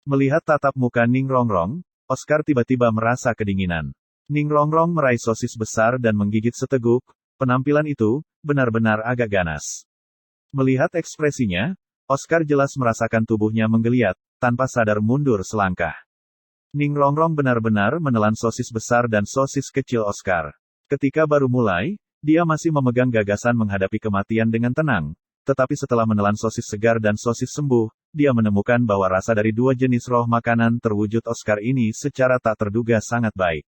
Melihat tatap muka Ning Rongrong, Oscar tiba-tiba merasa kedinginan. Ning Rongrong meraih sosis besar dan menggigit seteguk, penampilan itu, benar-benar agak ganas. Melihat ekspresinya, Oscar jelas merasakan tubuhnya menggeliat, tanpa sadar mundur selangkah. Ning Rongrong benar-benar menelan sosis besar dan sosis kecil Oscar. Ketika baru mulai, dia masih memegang gagasan menghadapi kematian dengan tenang, tetapi setelah menelan sosis segar dan sosis sembuh, dia menemukan bahwa rasa dari dua jenis roh makanan terwujud Oscar ini secara tak terduga sangat baik.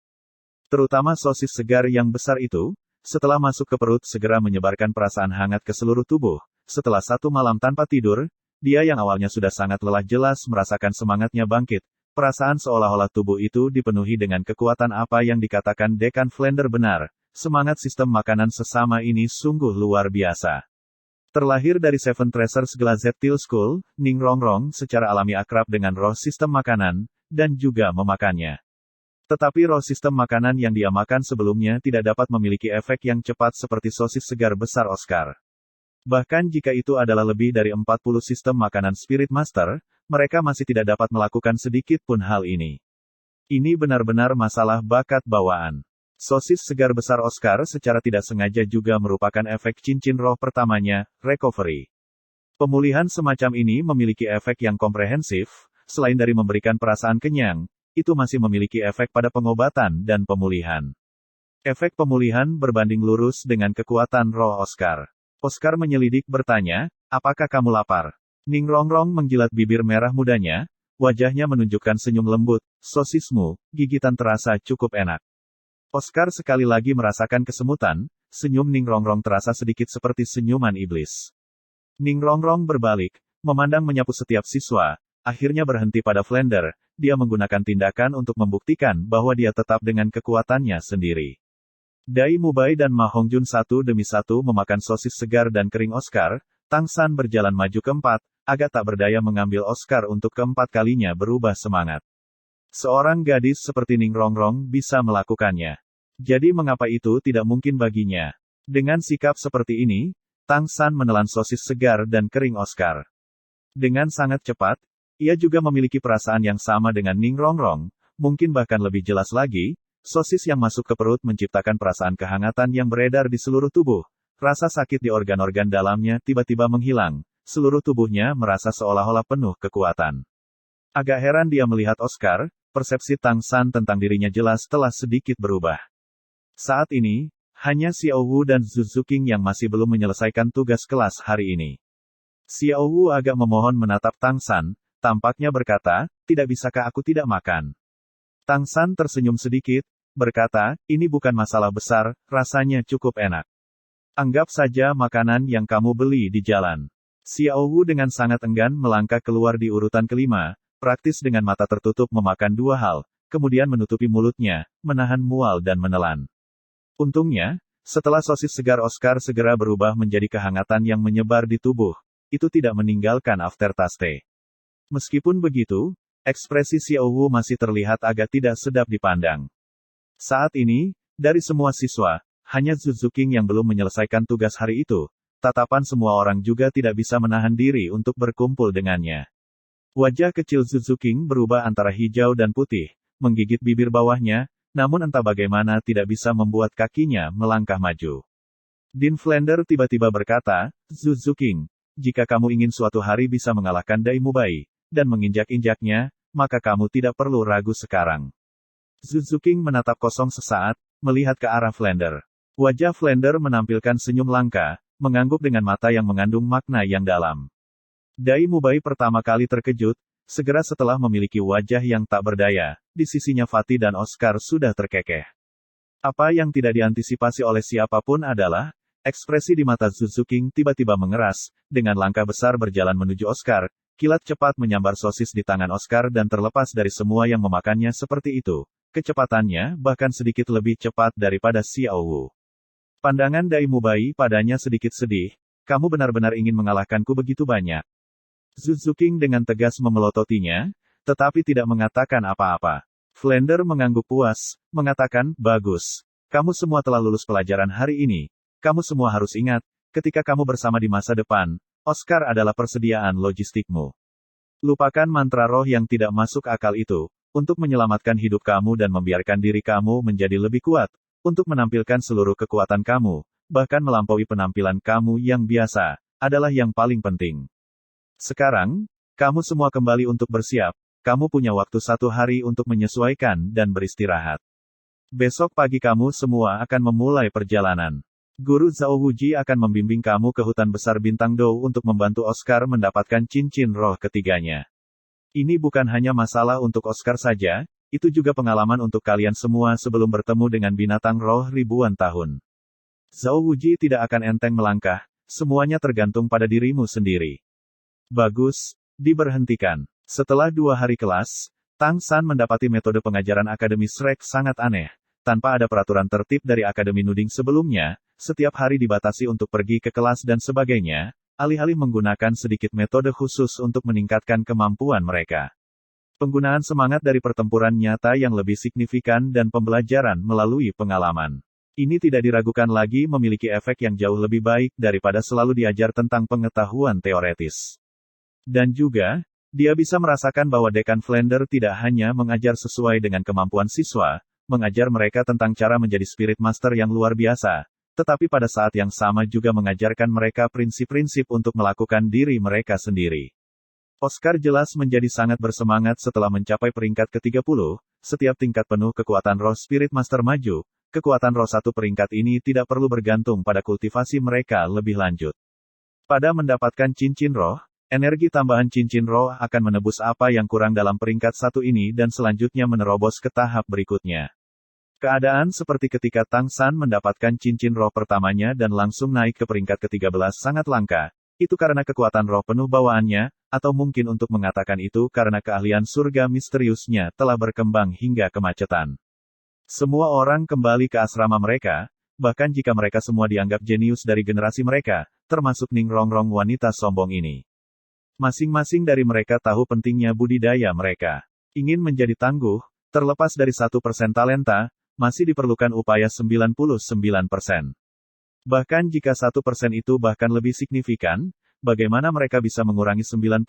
Terutama sosis segar yang besar itu, setelah masuk ke perut segera menyebarkan perasaan hangat ke seluruh tubuh. Setelah satu malam tanpa tidur, dia yang awalnya sudah sangat lelah jelas merasakan semangatnya bangkit. Perasaan seolah-olah tubuh itu dipenuhi dengan kekuatan apa yang dikatakan Dekan Flender benar, semangat sistem makanan sesama ini sungguh luar biasa. Terlahir dari Seven Treasures Glazeptil School, Ning Rongrong secara alami akrab dengan roh sistem makanan, dan juga memakannya. Tetapi roh sistem makanan yang dia makan sebelumnya tidak dapat memiliki efek yang cepat seperti sosis segar besar Oscar. Bahkan jika itu adalah lebih dari 40 sistem makanan Spirit Master, mereka masih tidak dapat melakukan sedikit pun hal ini. Ini benar-benar masalah bakat bawaan. Sosis segar besar Oscar secara tidak sengaja juga merupakan efek cincin roh pertamanya, recovery. Pemulihan semacam ini memiliki efek yang komprehensif, selain dari memberikan perasaan kenyang, itu masih memiliki efek pada pengobatan dan pemulihan. Efek pemulihan berbanding lurus dengan kekuatan roh Oscar. Oscar menyelidik bertanya, apakah kamu lapar? Ning Rongrong menjilat bibir merah mudanya, wajahnya menunjukkan senyum lembut, sosismu, gigitan terasa cukup enak. Oscar sekali lagi merasakan kesemutan, senyum Ning Rongrong terasa sedikit seperti senyuman iblis. Ning Rongrong berbalik, memandang menyapu setiap siswa, akhirnya berhenti pada Flender, dia menggunakan tindakan untuk membuktikan bahwa dia tetap dengan kekuatannya sendiri. Dai Mubai dan Ma Hongjun satu demi satu memakan sosis segar dan kering Oscar, Tang San berjalan maju keempat, agak tak berdaya mengambil Oscar untuk keempat kalinya berubah semangat. Seorang gadis seperti Ning Rongrong bisa melakukannya. Jadi mengapa itu tidak mungkin baginya? Dengan sikap seperti ini, Tang San menelan sosis segar dan kering Oscar. Dengan sangat cepat, ia juga memiliki perasaan yang sama dengan Ning Rongrong, mungkin bahkan lebih jelas lagi, sosis yang masuk ke perut menciptakan perasaan kehangatan yang beredar di seluruh tubuh. Rasa sakit di organ-organ dalamnya tiba-tiba menghilang, seluruh tubuhnya merasa seolah-olah penuh kekuatan. Agak heran dia melihat Oscar, persepsi Tang San tentang dirinya jelas telah sedikit berubah. Saat ini, hanya Xiao Wu dan Zhu Zuqing yang masih belum menyelesaikan tugas kelas hari ini. Xiao Wu agak memohon menatap Tang San, tampaknya berkata, tidak bisakah aku tidak makan? Tang San tersenyum sedikit, berkata, ini bukan masalah besar, rasanya cukup enak. Anggap saja makanan yang kamu beli di jalan. Xiao Wu dengan sangat enggan melangkah keluar di urutan kelima, praktis dengan mata tertutup memakan dua hal, kemudian menutupi mulutnya, menahan mual dan menelan. Untungnya, Setelah sosis segar Oscar segera berubah menjadi kehangatan yang menyebar di tubuh. Itu tidak meninggalkan aftertaste. Meskipun begitu, ekspresi Xiao Wu masih terlihat agak tidak sedap dipandang. Saat ini, dari semua siswa, hanya Zhu Zuqing yang belum menyelesaikan tugas hari itu. Tatapan semua orang juga tidak bisa menahan diri untuk berkumpul dengannya. Wajah kecil Zhu Zuqing berubah antara hijau dan putih, menggigit bibir bawahnya, namun entah bagaimana tidak bisa membuat kakinya melangkah maju. Dean Flander tiba-tiba berkata, Zhu Zuqing, jika kamu ingin suatu hari bisa mengalahkan Dai Mubai, dan menginjak-injaknya, maka kamu tidak perlu ragu sekarang. Zhu Zuqing menatap kosong sesaat, melihat ke arah Flander. Wajah Flander menampilkan senyum langka, mengangguk dengan mata yang mengandung makna yang dalam. Dai Mubai pertama kali terkejut, segera setelah memiliki wajah yang tak berdaya, di sisinya Fatih dan Oscar sudah terkekeh. Apa yang tidak diantisipasi oleh siapapun adalah, ekspresi di mata Zhu Zuqing tiba-tiba mengeras, dengan langkah besar berjalan menuju Oscar, kilat cepat menyambar sosis di tangan Oscar dan terlepas dari semua yang memakannya seperti itu. Kecepatannya bahkan sedikit lebih cepat daripada Xiao Wu. Pandangan Dai Mubai padanya sedikit sedih, kamu benar-benar ingin mengalahkanku begitu banyak. Zhu Zuqing dengan tegas memelototinya, tetapi tidak mengatakan apa-apa. Flander mengangguk puas, mengatakan, bagus. Kamu semua telah lulus pelajaran hari ini. Kamu semua harus ingat, ketika kamu bersama di masa depan, Oscar adalah persediaan logistikmu. Lupakan mantra roh yang tidak masuk akal itu, untuk menyelamatkan hidup kamu dan membiarkan diri kamu menjadi lebih kuat, untuk menampilkan seluruh kekuatan kamu, bahkan melampaui penampilan kamu yang biasa, adalah yang paling penting. Sekarang, kamu semua kembali untuk bersiap, kamu punya waktu 1 hari untuk menyesuaikan dan beristirahat. Besok pagi kamu semua akan memulai perjalanan. Guru Zhao Wuji akan membimbing kamu ke hutan besar Bintang Dou untuk membantu Oscar mendapatkan cincin roh ketiganya. Ini bukan hanya masalah untuk Oscar saja, itu juga pengalaman untuk kalian semua sebelum bertemu dengan binatang roh ribuan tahun. Zhao Wuji tidak akan enteng melangkah, semuanya tergantung pada dirimu sendiri. Bagus, diberhentikan. Setelah 2 hari kelas, Tang San mendapati metode pengajaran Akademi Shrek sangat aneh. Tanpa ada peraturan tertib dari Akademi Nuding sebelumnya, setiap hari dibatasi untuk pergi ke kelas dan sebagainya, alih-alih menggunakan sedikit metode khusus untuk meningkatkan kemampuan mereka. Penggunaan semangat dari pertempuran nyata yang lebih signifikan dan pembelajaran melalui pengalaman. Ini tidak diragukan lagi memiliki efek yang jauh lebih baik daripada selalu diajar tentang pengetahuan teoretis. Dan juga, dia bisa merasakan bahwa Dekan Flander tidak hanya mengajar sesuai dengan kemampuan siswa, mengajar mereka tentang cara menjadi Spirit Master yang luar biasa, tetapi pada saat yang sama juga mengajarkan mereka prinsip-prinsip untuk melakukan diri mereka sendiri. Oscar jelas menjadi sangat bersemangat setelah mencapai peringkat ke-30, setiap tingkat penuh kekuatan roh Spirit Master maju, kekuatan roh 1 peringkat ini tidak perlu bergantung pada kultivasi mereka lebih lanjut. Pada mendapatkan cincin roh, energi tambahan cincin roh akan menebus apa yang kurang dalam peringkat 1 ini dan selanjutnya menerobos ke tahap berikutnya. Keadaan seperti ketika Tang San mendapatkan cincin roh pertamanya dan langsung naik ke peringkat ke-13 sangat langka. Itu karena kekuatan roh penuh bawaannya, atau mungkin untuk mengatakan itu karena keahlian surga misteriusnya telah berkembang hingga kemacetan. Semua orang kembali ke asrama mereka, bahkan jika mereka semua dianggap jenius dari generasi mereka, termasuk Ning Rongrong wanita sombong ini. Masing-masing dari mereka tahu pentingnya budidaya mereka. Ingin menjadi tangguh, terlepas dari 1% talenta, masih diperlukan upaya 99%. Bahkan jika 1% itu bahkan lebih signifikan, bagaimana mereka bisa mengurangi 99%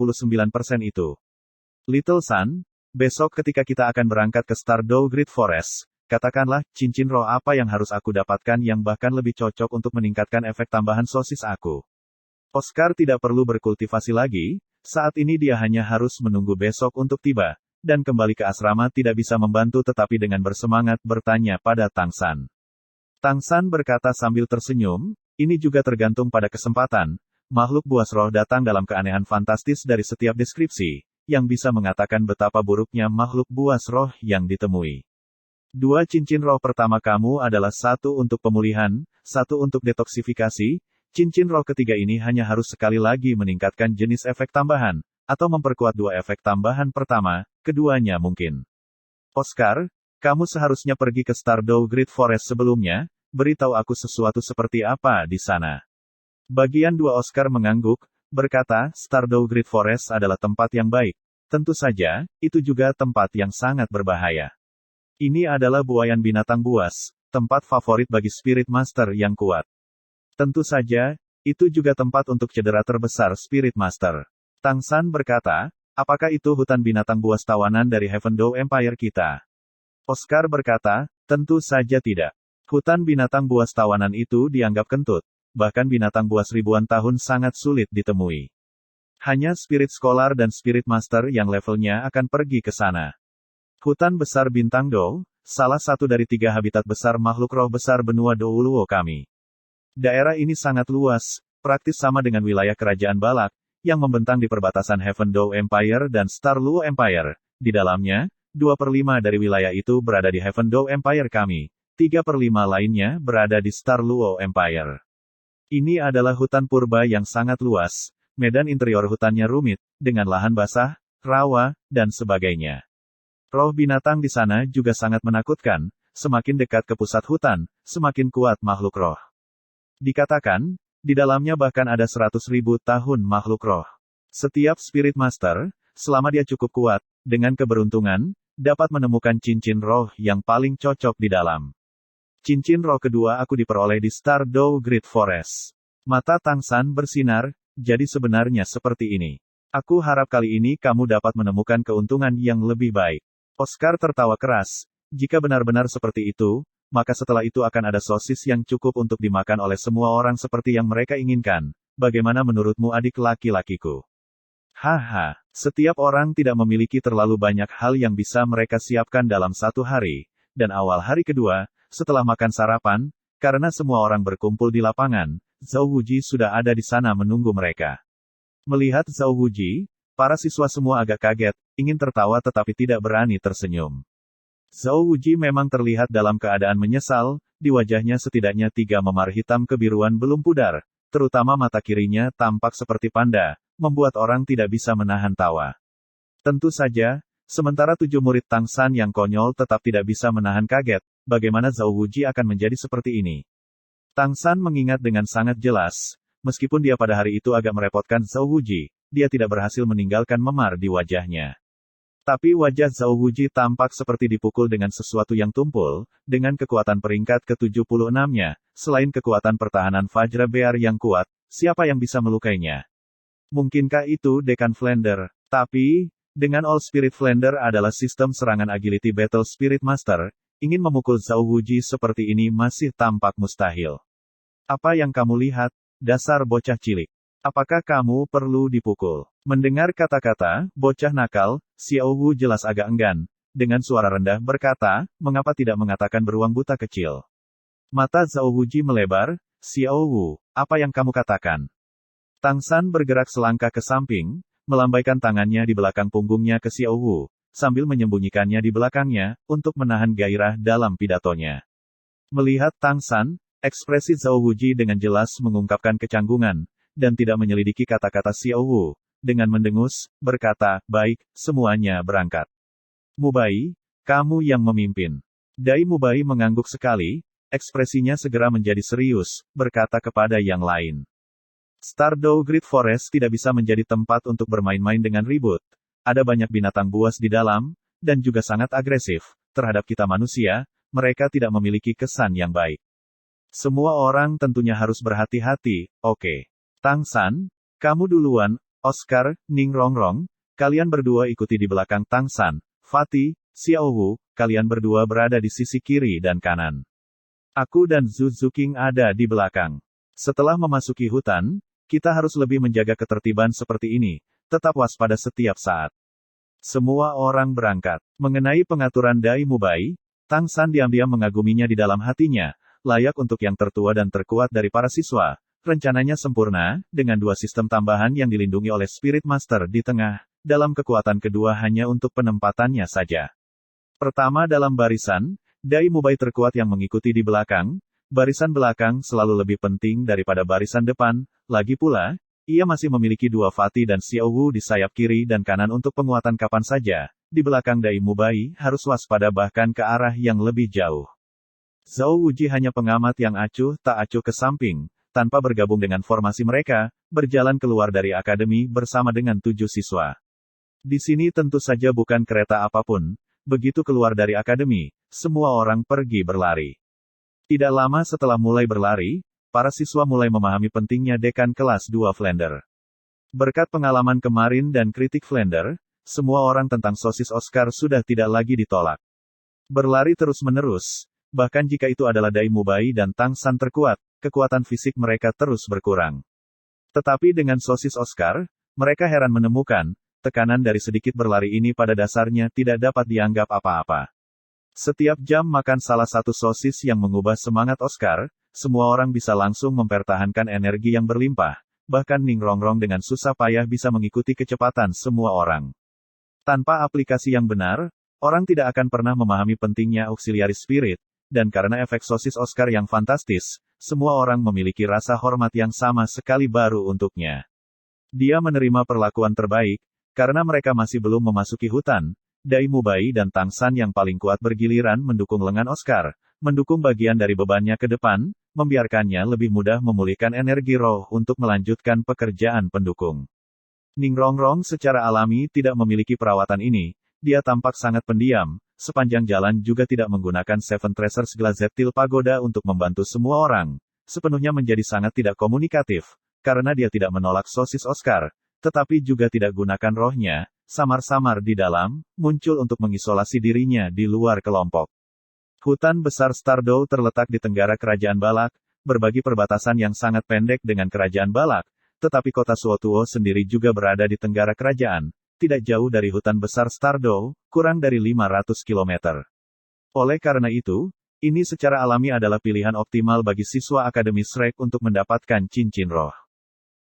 itu? Little Sun, besok ketika kita akan berangkat ke Stardew Great Forest, katakanlah, cincin roh apa yang harus aku dapatkan yang bahkan lebih cocok untuk meningkatkan efek tambahan sosis aku. Oscar tidak perlu berkultivasi lagi, saat ini dia hanya harus menunggu besok untuk tiba, dan kembali ke asrama tidak bisa membantu tetapi dengan bersemangat bertanya pada Tang San. Tang San berkata sambil tersenyum, ini juga tergantung pada kesempatan, makhluk buas roh datang dalam keanehan fantastis dari setiap deskripsi, yang bisa mengatakan betapa buruknya makhluk buas roh yang ditemui. 2 cincin roh pertama kamu adalah 1 untuk pemulihan, 1 untuk detoksifikasi. Cincin roh ketiga ini hanya harus sekali lagi meningkatkan jenis efek tambahan, atau memperkuat 2 efek tambahan pertama, keduanya mungkin. Oscar, kamu seharusnya pergi ke Stardew Great Forest sebelumnya, beritahu aku sesuatu seperti apa di sana. Bagian 2 Oscar mengangguk, berkata, Stardew Great Forest adalah tempat yang baik. Tentu saja, itu juga tempat yang sangat berbahaya. Ini adalah buaian binatang buas, tempat favorit bagi Spirit Master yang kuat. Tentu saja, itu juga tempat untuk cedera terbesar Spirit Master. Tang San berkata, apakah itu hutan binatang buas tawanan dari Heavendow Empire kita? Oscar berkata, tentu saja tidak. Hutan binatang buas tawanan itu dianggap kentut. Bahkan binatang buas ribuan tahun sangat sulit ditemui. Hanya Spirit Scholar dan Spirit Master yang levelnya akan pergi ke sana. Hutan besar Bintang Do, salah satu dari 3 habitat besar makhluk roh besar benua Douluo kami. Daerah ini sangat luas, praktis sama dengan wilayah kerajaan Balak, yang membentang di perbatasan Heavendow Empire dan Starluo Empire. Di dalamnya, 2/5 dari wilayah itu berada di Heavendow Empire kami, 3/5 lainnya berada di Starluo Empire. Ini adalah hutan purba yang sangat luas, medan interior hutannya rumit, dengan lahan basah, rawa, dan sebagainya. Roh binatang di sana juga sangat menakutkan, semakin dekat ke pusat hutan, semakin kuat makhluk roh. Dikatakan, di dalamnya bahkan ada 100.000 tahun makhluk roh. Setiap Spirit Master, selama dia cukup kuat, dengan keberuntungan, dapat menemukan cincin roh yang paling cocok di dalam. Cincin roh kedua aku diperoleh di Stardew Great Forest. Mata Tang San bersinar, jadi sebenarnya seperti ini. Aku harap kali ini kamu dapat menemukan keuntungan yang lebih baik. Oscar tertawa keras. Jika benar-benar seperti itu, maka setelah itu akan ada sosis yang cukup untuk dimakan oleh semua orang seperti yang mereka inginkan. Bagaimana menurutmu adik laki-lakiku? Haha, setiap orang tidak memiliki terlalu banyak hal yang bisa mereka siapkan dalam satu hari. Dan awal hari kedua, setelah makan sarapan, karena semua orang berkumpul di lapangan, Zhao Wuji sudah ada di sana menunggu mereka. Melihat Zhao Wuji, para siswa semua agak kaget, ingin tertawa tetapi tidak berani tersenyum. Zhao Wuji memang terlihat dalam keadaan menyesal, di wajahnya setidaknya 3 memar hitam kebiruan belum pudar, terutama mata kirinya tampak seperti panda, membuat orang tidak bisa menahan tawa. Tentu saja, sementara 7 murid Tang San yang konyol tetap tidak bisa menahan kaget, bagaimana Zhao Wuji akan menjadi seperti ini. Tang San mengingat dengan sangat jelas, meskipun dia pada hari itu agak merepotkan Zhao Wuji, dia tidak berhasil meninggalkan memar di wajahnya. Tapi wajah Zhao Wuji tampak seperti dipukul dengan sesuatu yang tumpul, dengan kekuatan peringkat ke-76-nya, selain kekuatan pertahanan Vajra Bear yang kuat, siapa yang bisa melukainya? Mungkinkah itu Dekan Flander? Tapi, dengan All Spirit Flander adalah sistem serangan Agility Battle Spirit Master, ingin memukul Zhao Wuji seperti ini masih tampak mustahil. Apa yang kamu lihat, dasar bocah cilik? Apakah kamu perlu dipukul? Mendengar kata-kata, bocah nakal, Xiao Wu jelas agak enggan. Dengan suara rendah berkata, mengapa tidak mengatakan beruang buta kecil? Mata Zhao Wuji melebar, Xiao Wu, apa yang kamu katakan? Tang San bergerak selangkah ke samping, melambaikan tangannya di belakang punggungnya ke Xiao Wu, sambil menyembunyikannya di belakangnya, untuk menahan gairah dalam pidatonya. Melihat Tang San, ekspresi Zhao Wuji dengan jelas mengungkapkan kecanggungan, dan tidak menyelidiki kata-kata Xiao Wu, dengan mendengus, berkata, baik, semuanya berangkat. Mubai, kamu yang memimpin. Dai Mubai mengangguk sekali, ekspresinya segera menjadi serius, berkata kepada yang lain. Stardew Great Forest tidak bisa menjadi tempat untuk bermain-main dengan ribut. Ada banyak binatang buas di dalam, dan juga sangat agresif, terhadap kita manusia, mereka tidak memiliki kesan yang baik. Semua orang tentunya harus berhati-hati, oke. Tang San, kamu duluan, Oscar, Ning Rongrong, kalian berdua ikuti di belakang Tang San, Fatih, Xiao Wu, kalian berdua berada di sisi kiri dan kanan. Aku dan Zhu Zuqing ada di belakang. Setelah memasuki hutan, kita harus lebih menjaga ketertiban seperti ini, tetap waspada setiap saat. Semua orang berangkat. Mengenai pengaturan Dai Mubai, Tang San diam-diam mengaguminya di dalam hatinya, layak untuk yang tertua dan terkuat dari para siswa. Rencananya sempurna, dengan 2 sistem tambahan yang dilindungi oleh Spirit Master di tengah, dalam kekuatan kedua hanya untuk penempatannya saja. Pertama dalam barisan, Dai Mubai terkuat yang mengikuti di belakang, barisan belakang selalu lebih penting daripada barisan depan, lagi pula, ia masih memiliki 2 Fatih dan Xiao Wu di sayap kiri dan kanan untuk penguatan kapan saja, di belakang Dai Mubai harus waspada bahkan ke arah yang lebih jauh. Zhao Wuji hanya pengamat yang acuh tak acuh ke samping, tanpa bergabung dengan formasi mereka, berjalan keluar dari akademi bersama dengan 7 siswa. Di sini tentu saja bukan kereta apapun, begitu keluar dari akademi, semua orang pergi berlari. Tidak lama setelah mulai berlari, para siswa mulai memahami pentingnya dekan kelas 2 Flander. Berkat pengalaman kemarin dan kritik Flander, semua orang tentang sosis Oscar sudah tidak lagi ditolak. Berlari terus-menerus, bahkan jika itu adalah Dai Mubai dan Tang San terkuat, kekuatan fisik mereka terus berkurang. Tetapi dengan sosis Oscar, mereka heran menemukan, tekanan dari sedikit berlari ini pada dasarnya tidak dapat dianggap apa-apa. Setiap jam makan salah satu sosis yang mengubah semangat Oscar, semua orang bisa langsung mempertahankan energi yang berlimpah, bahkan Ning Rongrong dengan susah payah bisa mengikuti kecepatan semua orang. Tanpa aplikasi yang benar, orang tidak akan pernah memahami pentingnya auxiliary spirit, dan karena efek sosis Oscar yang fantastis, semua orang memiliki rasa hormat yang sama sekali baru untuknya. Dia menerima perlakuan terbaik, karena mereka masih belum memasuki hutan. Dai Mubai dan Tang San yang paling kuat bergiliran mendukung lengan Oscar, mendukung bagian dari bebannya ke depan, membiarkannya lebih mudah memulihkan energi roh untuk melanjutkan pekerjaan pendukung. Ning Rongrong secara alami tidak memiliki perawatan ini, dia tampak sangat pendiam, sepanjang jalan juga tidak menggunakan Seven Treasures Glazettil Pagoda untuk membantu semua orang, sepenuhnya menjadi sangat tidak komunikatif, karena dia tidak menolak sosis Oscar, tetapi juga tidak gunakan rohnya, samar-samar di dalam, muncul untuk mengisolasi dirinya di luar kelompok. Hutan besar Stardow terletak di tenggara Kerajaan Balak, berbagi perbatasan yang sangat pendek dengan Kerajaan Balak, tetapi kota Suotuo sendiri juga berada di tenggara kerajaan, tidak jauh dari hutan besar Stardow, kurang dari 500 km. Oleh karena itu, ini secara alami adalah pilihan optimal bagi siswa Akademi Shrek untuk mendapatkan cincin roh.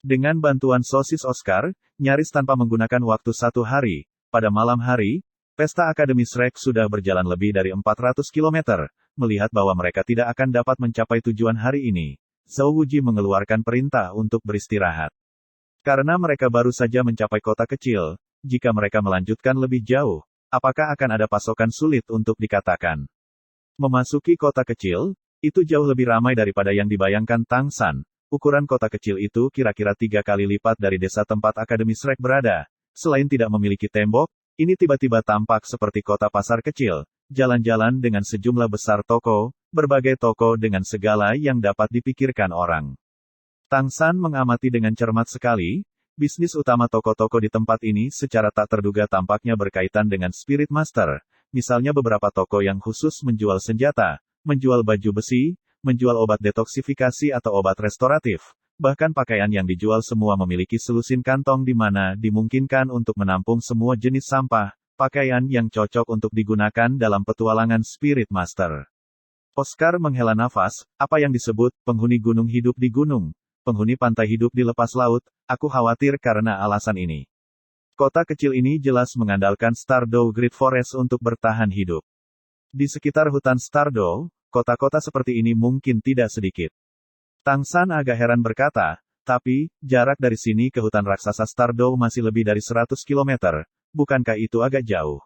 Dengan bantuan sosis Oscar, nyaris tanpa menggunakan waktu 1 hari, pada malam hari, pesta Akademi Shrek sudah berjalan lebih dari 400 km. Melihat bahwa mereka tidak akan dapat mencapai tujuan hari ini, Zhao Wuji mengeluarkan perintah untuk beristirahat. Karena mereka baru saja mencapai kota kecil, jika mereka melanjutkan lebih jauh, apakah akan ada pasokan sulit untuk dikatakan. Memasuki kota kecil, itu jauh lebih ramai daripada yang dibayangkan Tang San. Ukuran kota kecil itu kira-kira 3 kali lipat dari desa tempat Akademi Shrek berada. Selain tidak memiliki tembok, ini tiba-tiba tampak seperti kota pasar kecil, jalan-jalan dengan sejumlah besar toko, berbagai toko dengan segala yang dapat dipikirkan orang. Tang San mengamati dengan cermat sekali, bisnis utama toko-toko di tempat ini secara tak terduga tampaknya berkaitan dengan Spirit Master, misalnya beberapa toko yang khusus menjual senjata, menjual baju besi, menjual obat detoksifikasi atau obat restoratif, bahkan pakaian yang dijual semua memiliki selusin kantong di mana dimungkinkan untuk menampung semua jenis sampah, pakaian yang cocok untuk digunakan dalam petualangan Spirit Master. Oscar menghela nafas, apa yang disebut penghuni gunung hidup di gunung, penghuni pantai hidup di lepas laut, aku khawatir karena alasan ini. Kota kecil ini jelas mengandalkan Stardow Great Forest untuk bertahan hidup. Di sekitar hutan Stardow, kota-kota seperti ini mungkin tidak sedikit. Tang San agak heran berkata, tapi, jarak dari sini ke hutan raksasa Stardow masih lebih dari 100 km, bukankah itu agak jauh?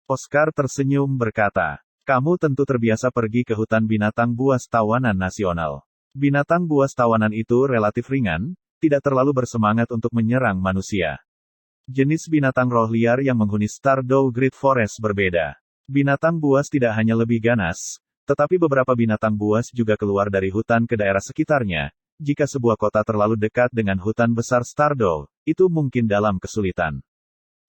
Oscar tersenyum berkata, kamu tentu terbiasa pergi ke hutan binatang buas tawanan nasional. Binatang buas tawanan itu relatif ringan, tidak terlalu bersemangat untuk menyerang manusia. Jenis binatang roh liar yang menghuni Stardow Great Forest berbeda. Binatang buas tidak hanya lebih ganas, tetapi beberapa binatang buas juga keluar dari hutan ke daerah sekitarnya. Jika sebuah kota terlalu dekat dengan hutan besar Stardow, itu mungkin dalam kesulitan.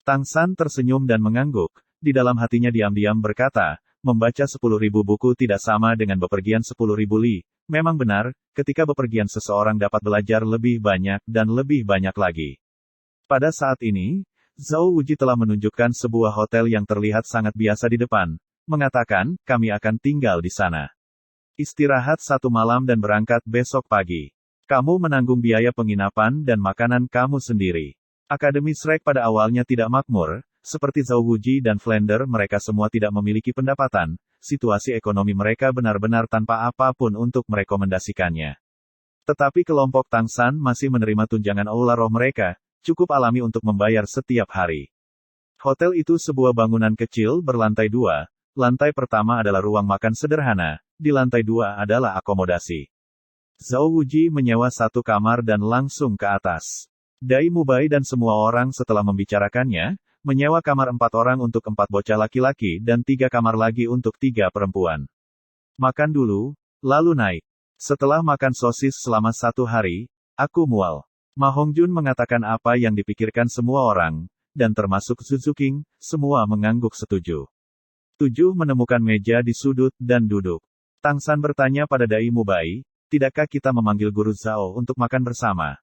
Tang San tersenyum dan mengangguk, di dalam hatinya diam-diam berkata, membaca 10.000 buku tidak sama dengan bepergian 10.000 li. Memang benar, ketika bepergian seseorang dapat belajar lebih banyak dan lebih banyak lagi. Pada saat ini, Zhao Wuji telah menunjukkan sebuah hotel yang terlihat sangat biasa di depan, mengatakan, kami akan tinggal di sana. Istirahat 1 malam dan berangkat besok pagi. Kamu menanggung biaya penginapan dan makanan kamu sendiri. Akademi Shrek pada awalnya tidak makmur, seperti Zhao Wuji dan Flander mereka semua tidak memiliki pendapatan, situasi ekonomi mereka benar-benar tanpa apapun untuk merekomendasikannya. Tetapi kelompok Tang San masih menerima tunjangan aula roh mereka, cukup alami untuk membayar setiap hari. Hotel itu sebuah bangunan kecil berlantai 2, lantai pertama adalah ruang makan sederhana, di lantai 2 adalah akomodasi. Zhao Wuji menyewa satu kamar dan langsung ke atas. Dai Mubai dan semua orang setelah membicarakannya, menyewa kamar 4 orang untuk 4 bocah laki-laki dan 3 kamar lagi untuk 3 perempuan. Makan dulu, lalu naik. Setelah makan sosis selama 1 hari, aku mual. Ma Hongjun mengatakan apa yang dipikirkan semua orang, dan termasuk Suzuki, semua mengangguk setuju. 7 menemukan meja di sudut dan duduk. Tang San bertanya pada Dai Mubai, tidakkah kita memanggil Guru Zhao untuk makan bersama?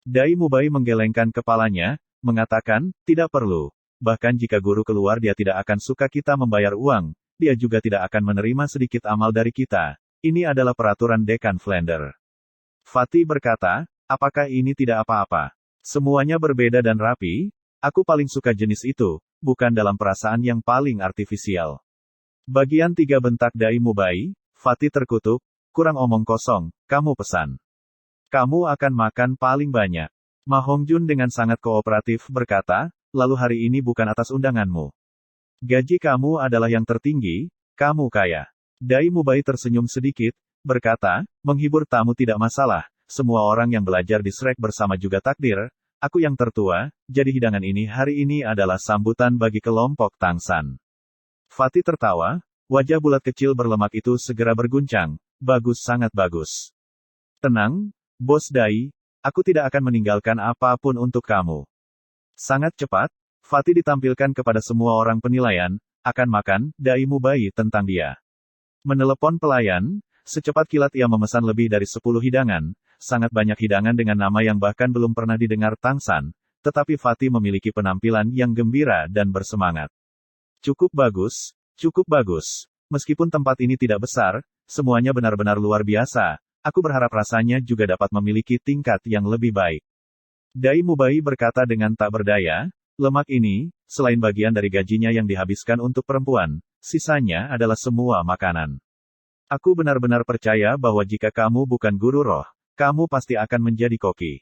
Dai Mubai menggelengkan kepalanya, mengatakan, tidak perlu. Bahkan jika guru keluar dia tidak akan suka kita membayar uang, dia juga tidak akan menerima sedikit amal dari kita. Ini adalah peraturan Dekan Flander. Fatih berkata, apakah ini tidak apa-apa? Semuanya berbeda dan rapi. Aku paling suka jenis itu, bukan dalam perasaan yang paling artifisial. Bagian 3 bentak Dai Mubai, Fatih terkutuk, kurang omong kosong, kamu pesan. Kamu akan makan paling banyak. Ma Hongjun dengan sangat kooperatif berkata, lalu hari ini bukan atas undanganmu. Gaji kamu adalah yang tertinggi, kamu kaya. Dai Mubai tersenyum sedikit, berkata, menghibur tamu tidak masalah, semua orang yang belajar di Shrek bersama juga takdir. Aku yang tertua, jadi hidangan ini hari ini adalah sambutan bagi kelompok Tang San. Fatih tertawa, wajah bulat kecil berlemak itu segera berguncang, bagus sangat bagus. Tenang, Bos Dai, aku tidak akan meninggalkan apapun untuk kamu. Sangat cepat, Fatih ditampilkan kepada semua orang penilaian, akan makan, Dai Mubai tentang dia. Menelepon pelayan, secepat kilat ia memesan lebih dari 10 hidangan, sangat banyak hidangan dengan nama yang bahkan belum pernah didengar Tang San, tetapi Fatih memiliki penampilan yang gembira dan bersemangat. Cukup bagus, cukup bagus. Meskipun tempat ini tidak besar, semuanya benar-benar luar biasa, aku berharap rasanya juga dapat memiliki tingkat yang lebih baik. Dai Mubai berkata dengan tak berdaya, lemak ini, selain bagian dari gajinya yang dihabiskan untuk perempuan, sisanya adalah semua makanan. Aku benar-benar percaya bahwa jika kamu bukan guru roh, kamu pasti akan menjadi koki.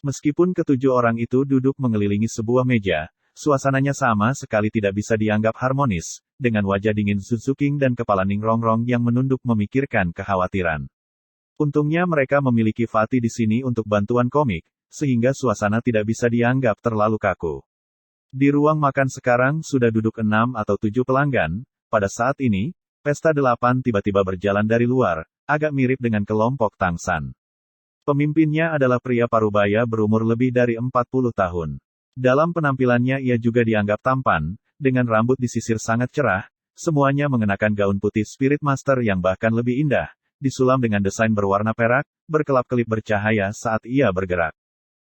Meskipun ketujuh orang itu duduk mengelilingi sebuah meja, suasananya sama sekali tidak bisa dianggap harmonis, dengan wajah dingin Suzuki dan kepala Ning Rongrong yang menunduk memikirkan kekhawatiran. Untungnya mereka memiliki Fatih di sini untuk bantuan komik, sehingga suasana tidak bisa dianggap terlalu kaku. Di ruang makan sekarang sudah duduk 6 atau 7 pelanggan, pada saat ini, pesta 8 tiba-tiba berjalan dari luar, agak mirip dengan kelompok Tang San. Pemimpinnya adalah pria parubaya berumur lebih dari 40 tahun. Dalam penampilannya ia juga dianggap tampan, dengan rambut disisir sangat cerah, semuanya mengenakan gaun putih Spirit Master yang bahkan lebih indah, disulam dengan desain berwarna perak, berkelap-kelip bercahaya saat ia bergerak.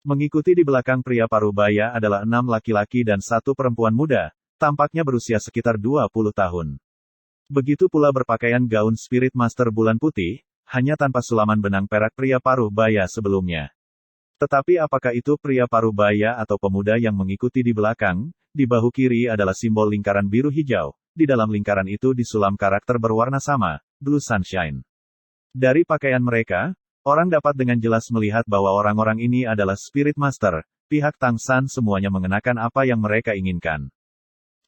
Mengikuti di belakang pria parubaya adalah 6 laki-laki dan 1 perempuan muda, tampaknya berusia sekitar 20 tahun. Begitu pula berpakaian gaun Spirit Master bulan putih, hanya tanpa sulaman benang perak pria parubaya sebelumnya. Tetapi apakah itu pria parubaya atau pemuda yang mengikuti di belakang? Di bahu kiri adalah simbol lingkaran biru hijau, di dalam lingkaran itu disulam karakter berwarna sama, Blue Sunshine. Dari pakaian mereka, orang dapat dengan jelas melihat bahwa orang-orang ini adalah Spirit Master, pihak Tang San semuanya mengenakan apa yang mereka inginkan.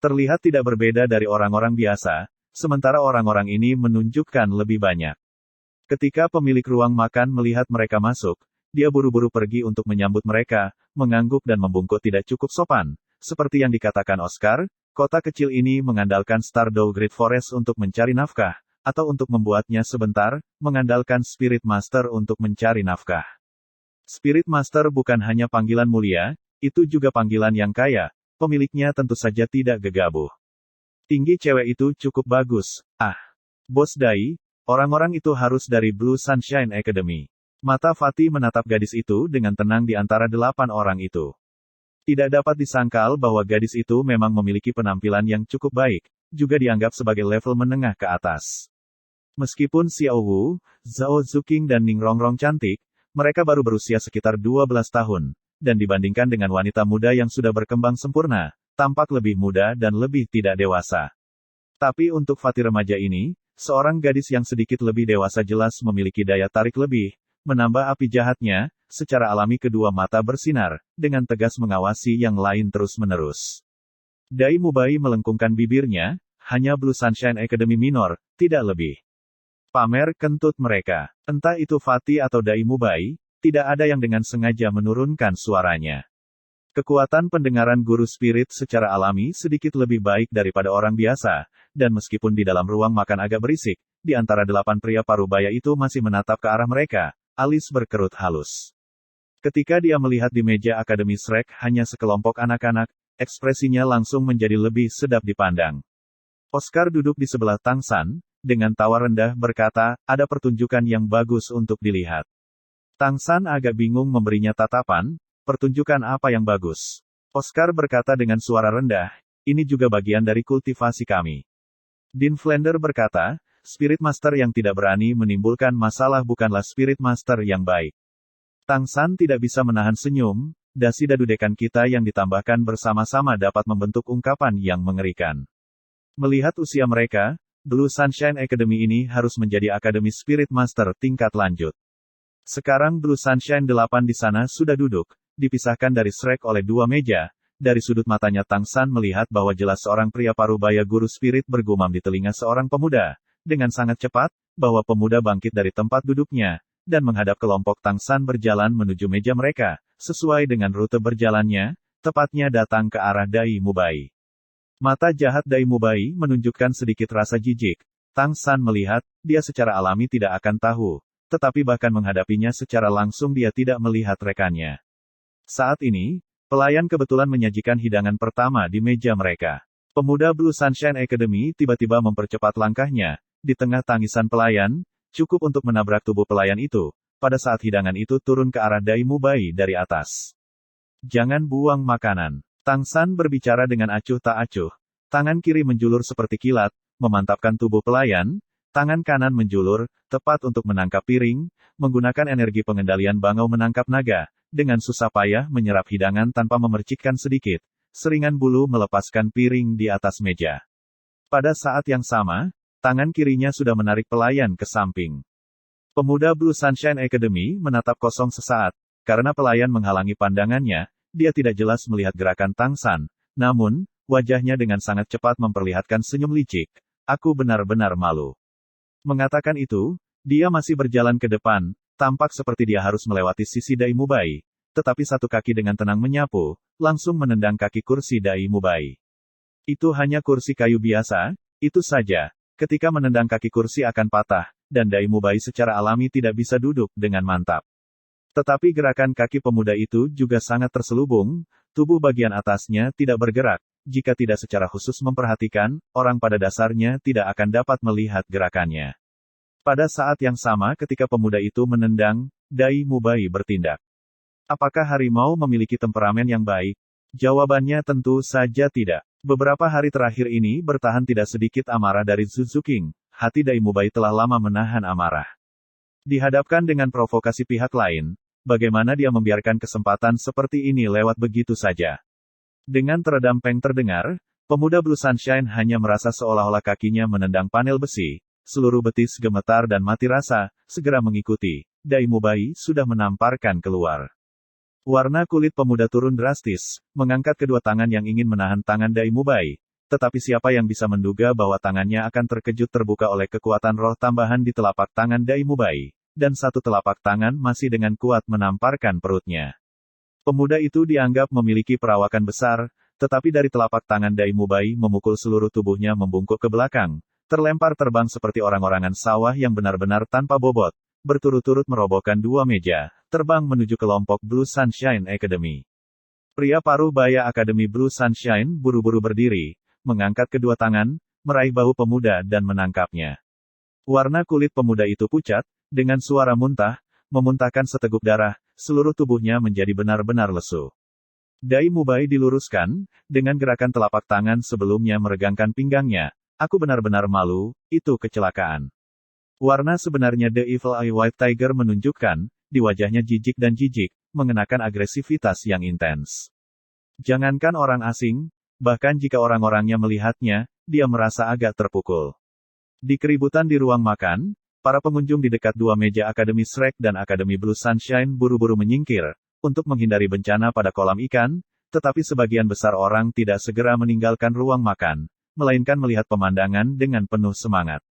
Terlihat tidak berbeda dari orang-orang biasa, sementara orang-orang ini menunjukkan lebih banyak. Ketika pemilik ruang makan melihat mereka masuk, dia buru-buru pergi untuk menyambut mereka, mengangguk dan membungkuk tidak cukup sopan. Seperti yang dikatakan Oscar, kota kecil ini mengandalkan Stardew Great Forest untuk mencari nafkah, atau untuk membuatnya sebentar, mengandalkan Spirit Master untuk mencari nafkah. Spirit Master bukan hanya panggilan mulia, itu juga panggilan yang kaya, pemiliknya tentu saja tidak gegabah. Tinggi cewek itu cukup bagus, Bos Dai, orang-orang itu harus dari Blue Sunshine Academy. Mata Fatih menatap gadis itu dengan tenang di antara 8 orang itu. Tidak dapat disangkal bahwa gadis itu memang memiliki penampilan yang cukup baik, juga dianggap sebagai level menengah ke atas. Meskipun Xiao Wu, Zhao Zuqing dan Ning Rongrong cantik, mereka baru berusia sekitar 12 tahun, dan dibandingkan dengan wanita muda yang sudah berkembang sempurna, tampak lebih muda dan lebih tidak dewasa. Tapi untuk Fatih remaja ini, seorang gadis yang sedikit lebih dewasa jelas memiliki daya tarik lebih, menambah api jahatnya, secara alami kedua mata bersinar, dengan tegas mengawasi yang lain terus-menerus. Dai Mubai melengkungkan bibirnya, hanya Blue Sunshine Academy Minor, tidak lebih. Pamer kentut mereka. Entah itu Fatih atau Dai Mubai, tidak ada yang dengan sengaja menurunkan suaranya. Kekuatan pendengaran guru spirit secara alami sedikit lebih baik daripada orang biasa, dan meskipun di dalam ruang makan agak berisik, di antara 8 pria parubaya itu masih menatap ke arah mereka, alis berkerut halus. Ketika dia melihat di meja Akademi Shrek hanya sekelompok anak-anak, ekspresinya langsung menjadi lebih sedap dipandang. Oscar duduk di sebelah Tang San, dengan tawa rendah berkata, ada pertunjukan yang bagus untuk dilihat. Tang San agak bingung memberinya tatapan, pertunjukan apa yang bagus? Oscar berkata dengan suara rendah, ini juga bagian dari kultivasi kami. Dean Flander berkata, Spirit Master yang tidak berani menimbulkan masalah bukanlah Spirit Master yang baik. Tang San tidak bisa menahan senyum, dasi dadudekan kita yang ditambahkan bersama-sama dapat membentuk ungkapan yang mengerikan. Melihat usia mereka, Blue Sunshine Academy ini harus menjadi Akademi Spirit Master tingkat lanjut. Sekarang Blue Sunshine 8 di sana sudah duduk, dipisahkan dari Shrek oleh 2 meja. Dari sudut matanya Tang San melihat bahwa jelas seorang pria parubaya guru spirit bergumam di telinga seorang pemuda. Dengan sangat cepat, bahwa pemuda bangkit dari tempat duduknya, dan menghadap kelompok Tang San berjalan menuju meja mereka, sesuai dengan rute berjalannya, tepatnya datang ke arah Dai Mubai. Mata jahat Dai Mubai menunjukkan sedikit rasa jijik. Tang San melihat, dia secara alami tidak akan tahu, tetapi bahkan menghadapinya secara langsung dia tidak melihat rekannya. Saat ini, pelayan kebetulan menyajikan hidangan pertama di meja mereka. Pemuda Blue Sunshine Academy tiba-tiba mempercepat langkahnya, di tengah tangisan pelayan, cukup untuk menabrak tubuh pelayan itu, pada saat hidangan itu turun ke arah Dai Mubai dari atas. Jangan buang makanan. Tang San berbicara dengan acuh tak acuh. Tangan kiri menjulur seperti kilat, memantapkan tubuh pelayan, tangan kanan menjulur, tepat untuk menangkap piring, menggunakan energi pengendalian bangau menangkap naga, dengan susah payah menyerap hidangan tanpa memercikkan sedikit, seringan bulu melepaskan piring di atas meja. Pada saat yang sama, tangan kirinya sudah menarik pelayan ke samping. Pemuda Blue Sunshine Academy menatap kosong sesaat, karena pelayan menghalangi pandangannya. Dia tidak jelas melihat gerakan Tang San, namun, wajahnya dengan sangat cepat memperlihatkan senyum licik. Aku benar-benar malu. Mengatakan itu, dia masih berjalan ke depan, tampak seperti dia harus melewati sisi Dai Mubai, tetapi satu kaki dengan tenang menyapu, langsung menendang kaki kursi Dai Mubai. Itu hanya kursi kayu biasa, itu saja. Ketika menendang kaki kursi akan patah, dan Dai Mubai secara alami tidak bisa duduk dengan mantap. Tetapi gerakan kaki pemuda itu juga sangat terselubung, tubuh bagian atasnya tidak bergerak, jika tidak secara khusus memperhatikan, orang pada dasarnya tidak akan dapat melihat gerakannya. Pada saat yang sama ketika pemuda itu menendang, Dai Mubai bertindak. Apakah harimau memiliki temperamen yang baik? Jawabannya tentu saja tidak. Beberapa hari terakhir ini bertahan tidak sedikit amarah dari Zuzu King, hati Dai Mubai telah lama menahan amarah. Dihadapkan dengan provokasi pihak lain, bagaimana dia membiarkan kesempatan seperti ini lewat begitu saja? Dengan teredam peng terdengar, pemuda Blue Sunshine hanya merasa seolah-olah kakinya menendang panel besi, seluruh betis gemetar dan mati rasa, segera mengikuti. Dai Mubai sudah menamparkan keluar. Warna kulit pemuda turun drastis, mengangkat kedua tangan yang ingin menahan tangan Dai Mubai, tetapi siapa yang bisa menduga bahwa tangannya akan terkejut terbuka oleh kekuatan roh tambahan di telapak tangan Dai Mubai. Dan satu telapak tangan masih dengan kuat menamparkan perutnya. Pemuda itu dianggap memiliki perawakan besar, tetapi dari telapak tangan Dai Mubai memukul seluruh tubuhnya membungkuk ke belakang, terlempar terbang seperti orang-orangan sawah yang benar-benar tanpa bobot, berturut-turut merobohkan 2 meja, terbang menuju kelompok Blue Sunshine Academy. Pria parubaya Akademi Blue Sunshine buru-buru berdiri, mengangkat kedua tangan, meraih bahu pemuda dan menangkapnya. Warna kulit pemuda itu pucat, dengan suara muntah, memuntahkan seteguk darah, seluruh tubuhnya menjadi benar-benar lesu. Dai Mubai diluruskan, dengan gerakan telapak tangan sebelumnya meregangkan pinggangnya. Aku benar-benar malu, itu kecelakaan. Warna sebenarnya The Evil Eye White Tiger menunjukkan, di wajahnya jijik dan jijik, mengenakan agresivitas yang intens. Jangankan orang asing, bahkan jika orang-orangnya melihatnya, dia merasa agak terpukul. Di keributan di ruang makan, para pengunjung di dekat 2 meja Akademi Shrek dan Akademi Blue Sunshine buru-buru menyingkir, untuk menghindari bencana pada kolam ikan, tetapi sebagian besar orang tidak segera meninggalkan ruang makan, melainkan melihat pemandangan dengan penuh semangat.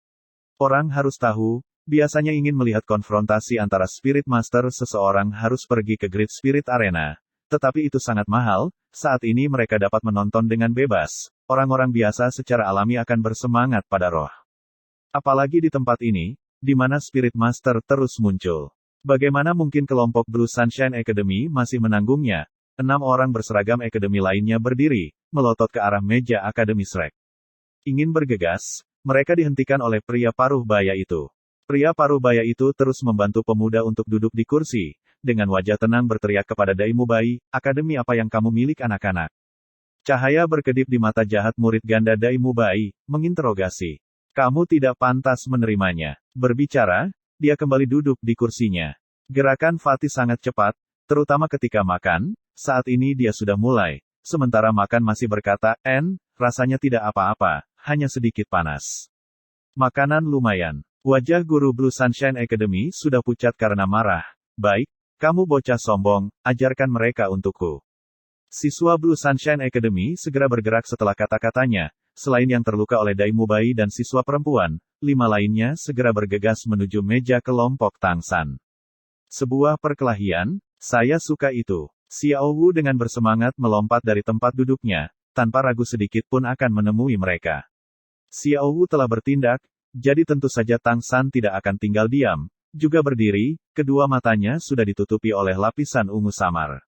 Orang harus tahu, Biasanya ingin melihat konfrontasi antara Spirit Master seseorang harus pergi ke Great Spirit Arena. Tetapi itu sangat mahal, saat ini mereka dapat menonton dengan bebas. Orang-orang biasa secara alami akan bersemangat pada roh. Apalagi di tempat ini, di mana Spirit Master terus muncul. Bagaimana mungkin kelompok Blue Sunshine Academy masih menanggungnya? 6 orang berseragam akademi lainnya berdiri, melotot ke arah meja Akademi Shrek. Ingin bergegas, mereka dihentikan oleh pria paruh baya itu. Pria paruh baya itu terus membantu pemuda untuk duduk di kursi, dengan wajah tenang berteriak kepada Daimu Bai, "Akademi apa yang kamu milik anak-anak?" Cahaya berkedip di mata jahat murid ganda Daimu Bai, menginterogasi. "Kamu tidak pantas menerimanya." Berbicara, dia kembali duduk di kursinya. Gerakan Fatih sangat cepat, terutama ketika makan, saat ini dia sudah mulai. Sementara makan masih berkata, rasanya tidak apa-apa, hanya sedikit panas. Makanan lumayan. Wajah guru Blue Sunshine Academy sudah pucat karena marah. "Baik, kamu bocah sombong, ajarkan mereka untukku." Siswa Blue Sunshine Academy segera bergerak setelah kata-katanya. Selain yang terluka oleh Daimu Bai dan siswa perempuan, 5 lainnya segera bergegas menuju meja kelompok Tang San. Sebuah perkelahian, saya suka itu. Xiao Wu dengan bersemangat melompat dari tempat duduknya, tanpa ragu sedikit pun akan menemui mereka. Xiao Wu telah bertindak, jadi tentu saja Tang San tidak akan tinggal diam. Juga berdiri, kedua matanya sudah ditutupi oleh lapisan ungu samar.